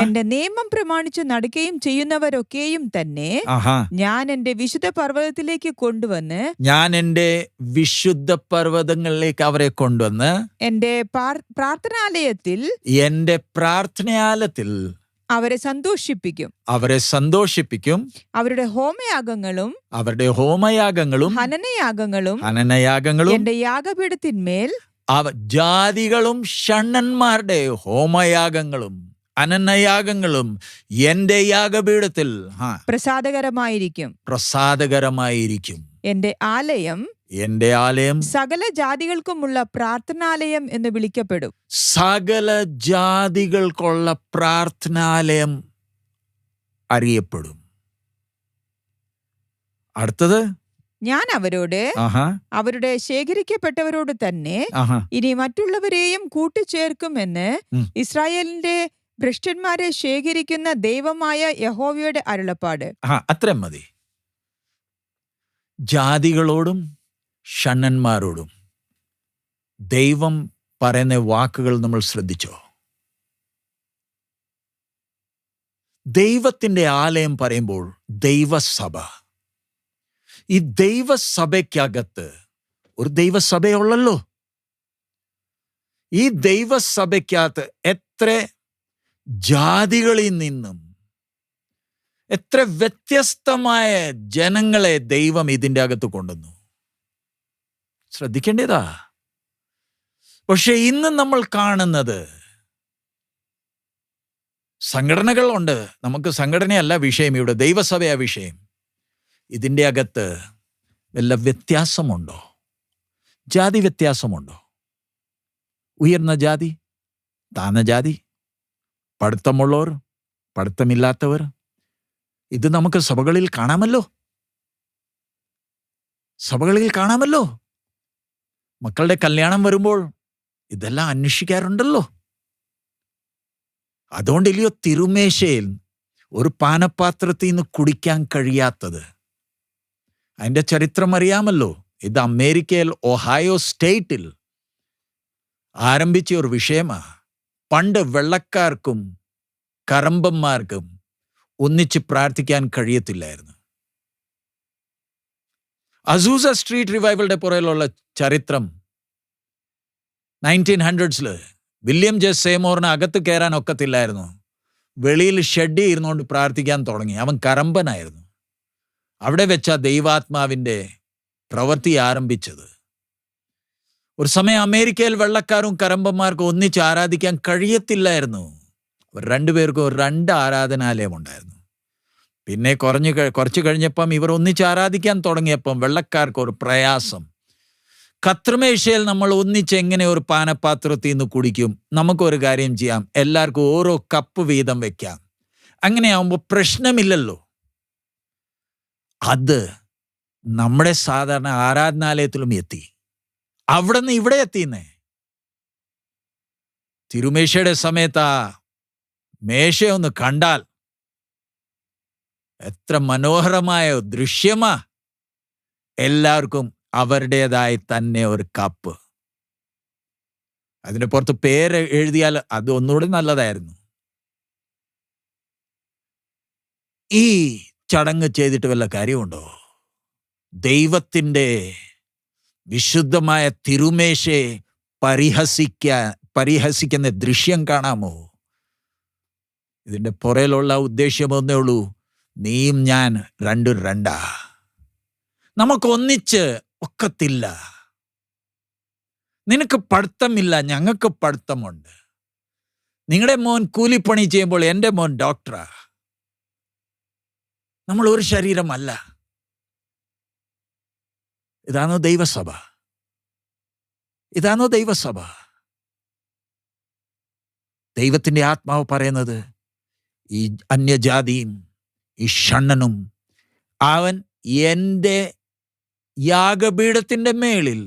എന്റെ നിയമം പ്രമാണിച്ച് നടക്കുകയും ചെയ്യുന്നവരൊക്കെയും തന്നെ ഞാൻ എന്റെ വിശുദ്ധ പർവ്വതത്തിലേക്ക് കൊണ്ടുവന്ന് അവരെ കൊണ്ടുവന്ന് എന്റെ പ്രാർത്ഥനാലയത്തിൽ അവരെ സന്തോഷിപ്പിക്കും. അവരുടെ ഹോമയാഗങ്ങളും ഹനനയാഗങ്ങളും എന്റെ യാഗപീഠത്തിന്മേൽ ജാതികളും ഷണ്ഡന്മാരുടെ ഹോമയാഗങ്ങളും അനനയാഗങ്ങളും എന്റെ യാഗപീഠത്തിൽ പ്രസാദകരമായിരിക്കും. എന്റെ ആലയം സകല ജാതികൾക്കുമുള്ള പ്രാർത്ഥനാലയം എന്ന് വിളിക്കപ്പെടും. സകല ജാതികൾക്കുള്ള പ്രാർത്ഥനാലയം അറിയപ്പെടും. അടുത്തത് ഞാൻ അവരോട് അവരുടെ ശേഖരിക്കപ്പെട്ടവരോട് തന്നെ ഇനി മറ്റുള്ളവരെയും കൂട്ടിച്ചേർക്കുമെന്ന് ഇസ്രായേലിന്റെ ഭ്രഷ്ടന്മാരെ ശേഖരിക്കുന്ന ദൈവമായ യഹോവയുടെ അരുളപ്പാട്. അത്രയും മതി. ജാതികളോടും ഷണ്ഡന്മാരോടും ദൈവം പറയുന്ന വാക്കുകൾ നമ്മൾ ശ്രദ്ധിച്ചോ? ദൈവത്തിന്റെ ആലയം പറയുമ്പോൾ ദൈവസഭ. ഈ ദൈവസഭയ്ക്കകത്ത് ഒരു ദൈവസഭയുള്ളല്ലോ. ഈ ദൈവസഭയ്ക്കകത്ത് എത്ര ജാതികളിൽ നിന്നും എത്ര വ്യത്യസ്തമായ ജനങ്ങളെ ദൈവം ഇതിൻ്റെ അകത്ത് കൊണ്ടുവന്നു. ശ്രദ്ധിക്കേണ്ടതാ. പക്ഷെ ഇന്ന് നമ്മൾ കാണുന്നത് സംഘടനകളുണ്ട്. നമുക്ക് സംഘടനയല്ല വിഷയം, ഇവിടെ ദൈവസഭയാ വിഷയം. ഇതിൻ്റെ അകത്ത് വല്ല വ്യത്യാസമുണ്ടോ? ജാതി വ്യത്യാസമുണ്ടോ? ഉയർന്ന ജാതി, താഴ്ന്ന ജാതി, പഠിത്തമുള്ളവർ, പഠിത്തമില്ലാത്തവർ, ഇത് നമുക്ക് സഭകളിൽ കാണാമല്ലോ. മക്കളുടെ കല്യാണം വരുമ്പോൾ ഇതെല്ലാം അന്വേഷിക്കാറുണ്ടല്ലോ. അതുകൊണ്ടില്ലയോ തിരുമേശയിൽ ഒരു പാനപാത്രത്തിൽ നിന്ന് കുടിക്കാൻ കഴിയാത്തത്? അതിൻ്റെ ചരിത്രം അറിയാമല്ലോ. ഇത് അമേരിക്കയിൽ ഒഹായോ സ്റ്റേറ്റിൽ ആരംഭിച്ച ഒരു വിഷയമാണ്. പണ്ട് വെള്ളക്കാർക്കും കറമ്പന്മാർക്കും ഒന്നിച്ച് പ്രാർത്ഥിക്കാൻ കഴിയത്തില്ലായിരുന്നു. അസൂസ സ്ട്രീറ്റ് റിവൈവലിന്റെ പുറകിലുള്ള ചരിത്രം 1900s വില്യം ജെ സേമോറിന് അകത്ത് കയറാൻ ഒക്കത്തില്ലായിരുന്നു. വെളിയിൽ ഷെഡ് ഇരുന്നുകൊണ്ട് പ്രാർത്ഥിക്കാൻ തുടങ്ങി. അവൻ കറമ്പനായിരുന്നു. അവിടെ വെച്ചാ ദൈവാത്മാവിൻ്റെ പ്രവൃത്തി ആരംഭിച്ചത്. ഒരു സമയം അമേരിക്കയിൽ വെള്ളക്കാരും കറമ്പന്മാർക്കും ഒന്നിച്ച് ആരാധിക്കാൻ കഴിയത്തില്ലായിരുന്നു. രണ്ടുപേർക്കും 2 ആരാധനാലയം ഉണ്ടായിരുന്നു. പിന്നെ കുറച്ച് കഴിഞ്ഞപ്പം ഇവർ ഒന്നിച്ച് ആരാധിക്കാൻ തുടങ്ങിയപ്പം വെള്ളക്കാർക്ക് ഒരു പ്രയാസം. കത്രിമേശയിൽ നമ്മൾ ഒന്നിച്ച് എങ്ങനെ ഒരു പാനപാത്രത്തിൽ നിന്ന് കുടിക്കും? നമുക്കൊരു കാര്യം ചെയ്യാം, എല്ലാവർക്കും ഓരോ കപ്പ് വീതം വെക്കാം. അങ്ങനെയാവുമ്പോൾ പ്രശ്നമില്ലല്ലോ. അത് നമ്മുടെ സാധാരണ ആരാധനാലയത്തിലും എത്തി. അവിടെ നിന്ന് ഇവിടെ എത്തിയെന്നേ. തിരുമേശയുടെ സമയത്ത് ആ മേശയൊന്ന് കണ്ടാൽ എത്ര മനോഹരമായ ദൃശ്യമാ. എല്ലാവർക്കും അവരുടേതായി തന്നെ ഒരു കപ്പ്. അതിന് പുറത്ത് പേര് എഴുതിയാൽ അത് ഒന്നുകൂടി നല്ലതായിരുന്നു. ഈ ചടങ്ങ് ചെയ്തിട്ട് വല്ല കാര്യമുണ്ടോ? ദൈവത്തിൻ്റെ വിശുദ്ധമായ തിരുമേശയെ പരിഹസിക്കുന്ന ദൃശ്യം കാണാമോ? ഇതിൻ്റെ പുറയിലുള്ള ഉദ്ദേശ്യം ഒന്നേ ഉള്ളൂ, നീയും ഞാൻ രണ്ടാ. നമുക്കൊന്നിച്ച് ഒക്കത്തില്ല. നിനക്ക് പഠിത്തമില്ല, ഞങ്ങൾക്ക് പഠിത്തമുണ്ട്. നിങ്ങളുടെ മോൻ കൂലിപ്പണി ചെയ്യുമ്പോൾ എൻ്റെ മോൻ ഡോക്ടറാ. നമ്മൾ ഒരു ശരീരമല്ല. ഇതാണോ ദൈവസഭ? ഇതാണോ ദൈവസഭ? ദൈവത്തിൻ്റെ ആത്മാവ് പറയുന്നത്, ഈ അന്യജാതിയും ഈ ഷണ്ണനും അവൻ എൻ്റെ യാഗപീഠത്തിൻ്റെ മേളിൽ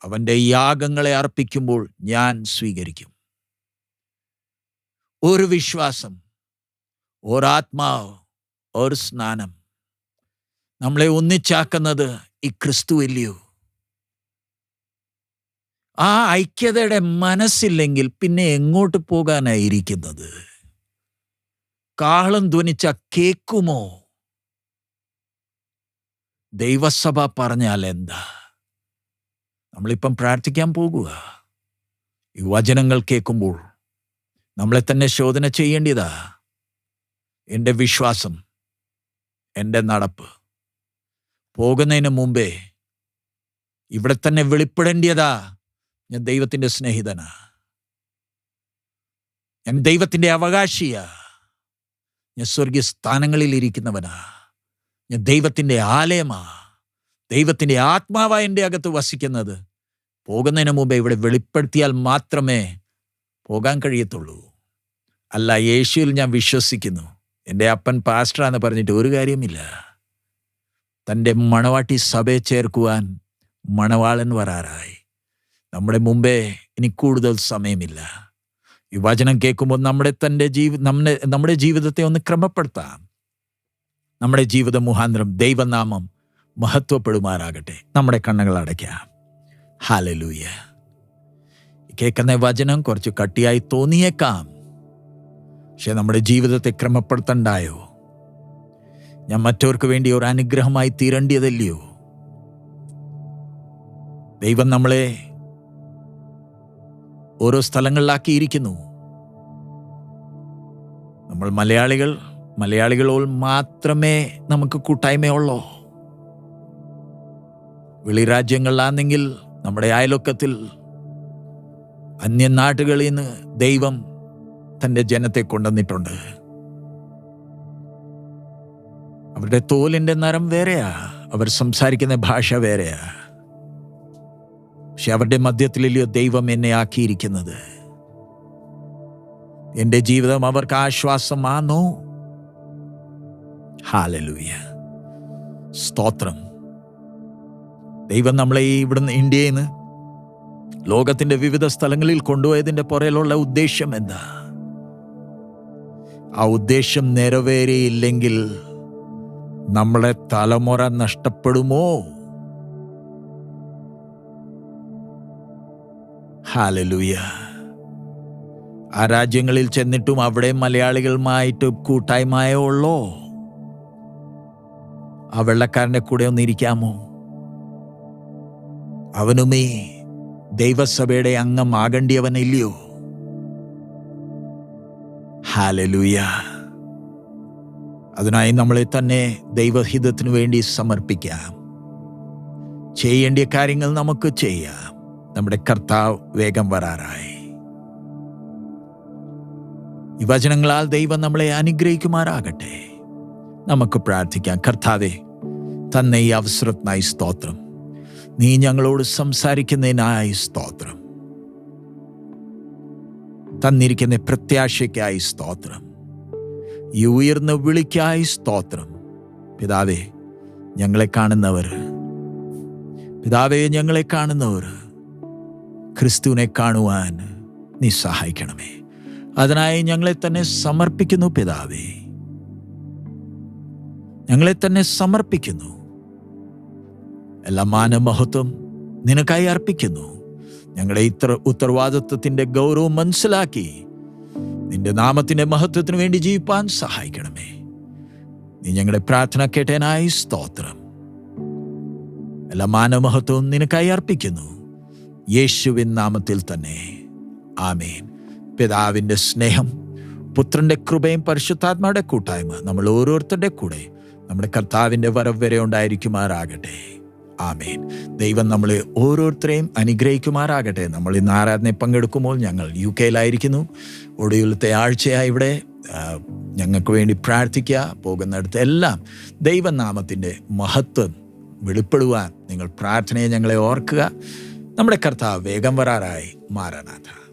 അവൻ്റെ യാഗങ്ങളെ അർപ്പിക്കുമ്പോൾ ഞാൻ സ്വീകരിക്കും. ഒരു വിശ്വാസം, ഒരാത്മാവ്, ഒരു സ്നാനം നമ്മളെ ഒന്നിച്ചാക്കുന്നത് ഈ ക്രിസ്തു ഇല്ലയോ? ആ ഐക്യതയുടെ മനസ്സില്ലെങ്കിൽ പിന്നെ എങ്ങോട്ട് പോകാനായിരിക്കുന്നത്? കാഹളം ധ്വനിച്ച കേക്കുമോ? ദൈവസഭ പറഞ്ഞാൽ എന്താ? നമ്മളിപ്പം പ്രാർത്ഥിക്കാൻ പോകുക. ഈ വചനങ്ങൾ കേൾക്കുമ്പോൾ നമ്മളെ തന്നെ ശോധന ചെയ്യേണ്ടതാ. എൻ്റെ വിശ്വാസം, എൻ്റെ നടപ്പ് പോകുന്നതിന് മുമ്പേ ഇവിടെ തന്നെ വെളിപ്പെടേണ്ടതാ. ഞാൻ ദൈവത്തിൻ്റെ സ്നേഹിതനാ, ഞാൻ ദൈവത്തിൻ്റെ അവകാശിയാ, ഞാൻ സ്വർഗീയ സ്ഥാനങ്ങളിൽ ഇരിക്കുന്നവനാ, ഞാൻ ദൈവത്തിൻ്റെ ആലയമാ, ദൈവത്തിൻ്റെ ആത്മാവാ എൻ്റെ അകത്ത് വസിക്കുന്നത്. പോകുന്നതിന് മുമ്പേ ഇവിടെ വെളിപ്പെടുത്തിയാൽ മാത്രമേ പോകാൻ കഴിയത്തുള്ളൂ. അല്ല, യേശുവിൽ ഞാൻ വിശ്വസിക്കുന്നു, എൻ്റെ അപ്പൻ പാസ്റ്ററാന്ന് പറഞ്ഞിട്ട് ഒരു കാര്യമില്ല. തൻ്റെ മണവാട്ടി സഭയെ ചേർക്കുവാൻ മണവാളൻ വരാറായി. നമ്മുടെ മുമ്പേ ഇനി കൂടുതൽ സമയമില്ല. ഈ വചനം കേൾക്കുമ്പോൾ നമ്മുടെ ജീവിതത്തെ ഒന്ന് ക്രമപ്പെടുത്താം. നമ്മുടെ ജീവിത മുഖാന്തരം ദൈവനാമം മഹത്വപ്പെടുമാറാകട്ടെ. നമ്മുടെ കണ്ണുകൾ അടയ്ക്കാം. ഹല്ലേലൂയ. കേൾക്കുന്ന വചനം കുറച്ച് കട്ടിയായി തോന്നിയേക്കാം, പക്ഷെ നമ്മുടെ ജീവിതത്തെ ക്രമപ്പെടുത്തണ്ടായോ? ഞാൻ മറ്റവർക്ക് വേണ്ടി ഒരു അനുഗ്രഹമായി തീരേണ്ടതല്ലയോ? ദൈവം നമ്മളെ ഓരോ സ്ഥലങ്ങളിലാക്കിയിരിക്കുന്നു. നമ്മൾ മലയാളികളോട് മാത്രമേ നമുക്ക് കൂട്ടായ്മയുള്ളൂ. വെളിരാജ്യങ്ങളിലാണെങ്കിൽ നമ്മുടെ അയൽവക്കത്തിൽ അന്യനാട്ടുകളിൽ നിന്ന് ദൈവം തൻ്റെ ജനത്തെ കൊണ്ടുവന്നിട്ടുണ്ട്. അവരുടെ തോലിൻ്റെ നിറം വേറെയാ, അവർ സംസാരിക്കുന്ന ഭാഷ വേറെയാ, പക്ഷെ അവരുടെ മധ്യത്തിലല്ലയോ ദൈവം എന്നെ ആക്കിയിരിക്കുന്നത്. എൻ്റെ ജീവിതം അവർക്ക് ആശ്വാസമാണോ? ഹല്ലേലൂയ, സ്തോത്രം. ദൈവം നമ്മളെ ഇവിടുന്ന് ഇന്ത്യയിൽ നിന്ന് ലോകത്തിൻ്റെ വിവിധ സ്ഥലങ്ങളിൽ കൊണ്ടുപോയതിൻ്റെ പുറകിലുള്ള ഉദ്ദേശം എന്താ? ആ ഉദ്ദേശം നിറവേറിയില്ലെങ്കിൽ നമ്മളെ തലമുറ നഷ്ടപ്പെടുമോ? ഹല്ലേലൂയ. ആ രാജ്യങ്ങളിൽ ചെന്നിട്ടും അവിടെ മലയാളികളുമായിട്ട് കൂട്ടായ്മയോ ഉള്ളോ? ആ വെള്ളക്കാരൻ്റെ കൂടെ ഒന്നിരിക്കാമോ? അവനുമേ ദൈവസഭയുടെ അംഗമാകേണ്ടിയവനില്ലയോ? ഹല്ലേലൂയ. അതിനായി നമ്മളെ തന്നെ ദൈവഹിതത്തിനു വേണ്ടി സമർപ്പിക്കാം. ചെയ്യേണ്ട കാര്യങ്ങൾ നമുക്ക് ചെയ്യാം. നമ്മുടെ കർത്താവ് വേഗം വരാറായി. ഈ വചനങ്ങളാൽ ദൈവം നമ്മളെ അനുഗ്രഹിക്കുമാറാകട്ടെ. നമുക്ക് പ്രാർത്ഥിക്കാം. കർത്താവേ, തന്ന ഈ അവസരത്തിനായി സ്തോത്രം. നീ ഞങ്ങളോട് സംസാരിക്കുന്നതിനായി സ്തോത്രം. തന്നിരിക്കുന്ന പ്രത്യാശയ്ക്കായി സ്തോത്രം. ഈ ഉയർന്ന വിളിക്കായി സ്തോത്രം. പിതാവേ, ഞങ്ങളെ കാണുന്നവർ ക്രിസ്തുവിനെ കാണുവാൻ നീ സഹായിക്കണമേ. അതിനായി ഞങ്ങളെ തന്നെ സമർപ്പിക്കുന്നു പിതാവേ, ഞങ്ങളെ തന്നെ സമർപ്പിക്കുന്നു. എല്ലാ മാനമഹത്വം നിനക്കായി അർപ്പിക്കുന്നു. ഞങ്ങളുടെ ഉത്തരവാദിത്വത്തിൻ്റെ ഗൗരവം മനസ്സിലാക്കി നിന്റെ നാമത്തിൻ്റെ മഹത്വത്തിന് വേണ്ടി ജീവിപ്പാൻ സഹായിക്കണമേ. നീ ഞങ്ങളുടെ പ്രാർത്ഥന കേട്ടനായി സ്തോത്രം. എല്ലാ മാനമഹത്വവും നിനക്കായി അർപ്പിക്കുന്നു, യേശുവിൻ നാമത്തിൽ തന്നെ. ആമേൻ. പിതാവിൻ്റെ സ്നേഹം, പുത്രൻ്റെ കൃപയും പരിശുദ്ധാത്മായുടെ കൂട്ടായ്മ നമ്മൾ ഓരോരുത്തരുടെ കൂടെ നമ്മുടെ കർത്താവിൻ്റെ വരവ് വരെ ഉണ്ടായിരിക്കുമാറാകട്ടെ. ആമേൻ. ദൈവം നമ്മളെ ഓരോരുത്തരെയും അനുഗ്രഹിക്കുമാറാകട്ടെ. നമ്മൾ ഇന്ന് ആരാധനയിൽ പങ്കെടുക്കുമ്പോൾ ഞങ്ങൾ UK-യിലായിരിക്കുന്നു. ഒടുവിലത്തെ ആഴ്ചയായി ഇവിടെ ഞങ്ങൾക്ക് വേണ്ടി പ്രാർത്ഥിക്കുക. പോകുന്നിടത്ത് എല്ലാം ദൈവനാമത്തിൻ്റെ മഹത്വം വെളിപ്പെടുവാൻ നിങ്ങൾ പ്രാർത്ഥനയെ ഞങ്ങളെ ഓർക്കുക. നമ്മുടെ കർത്താവ് വേഗം വരാറായി. മാറാനാഥ.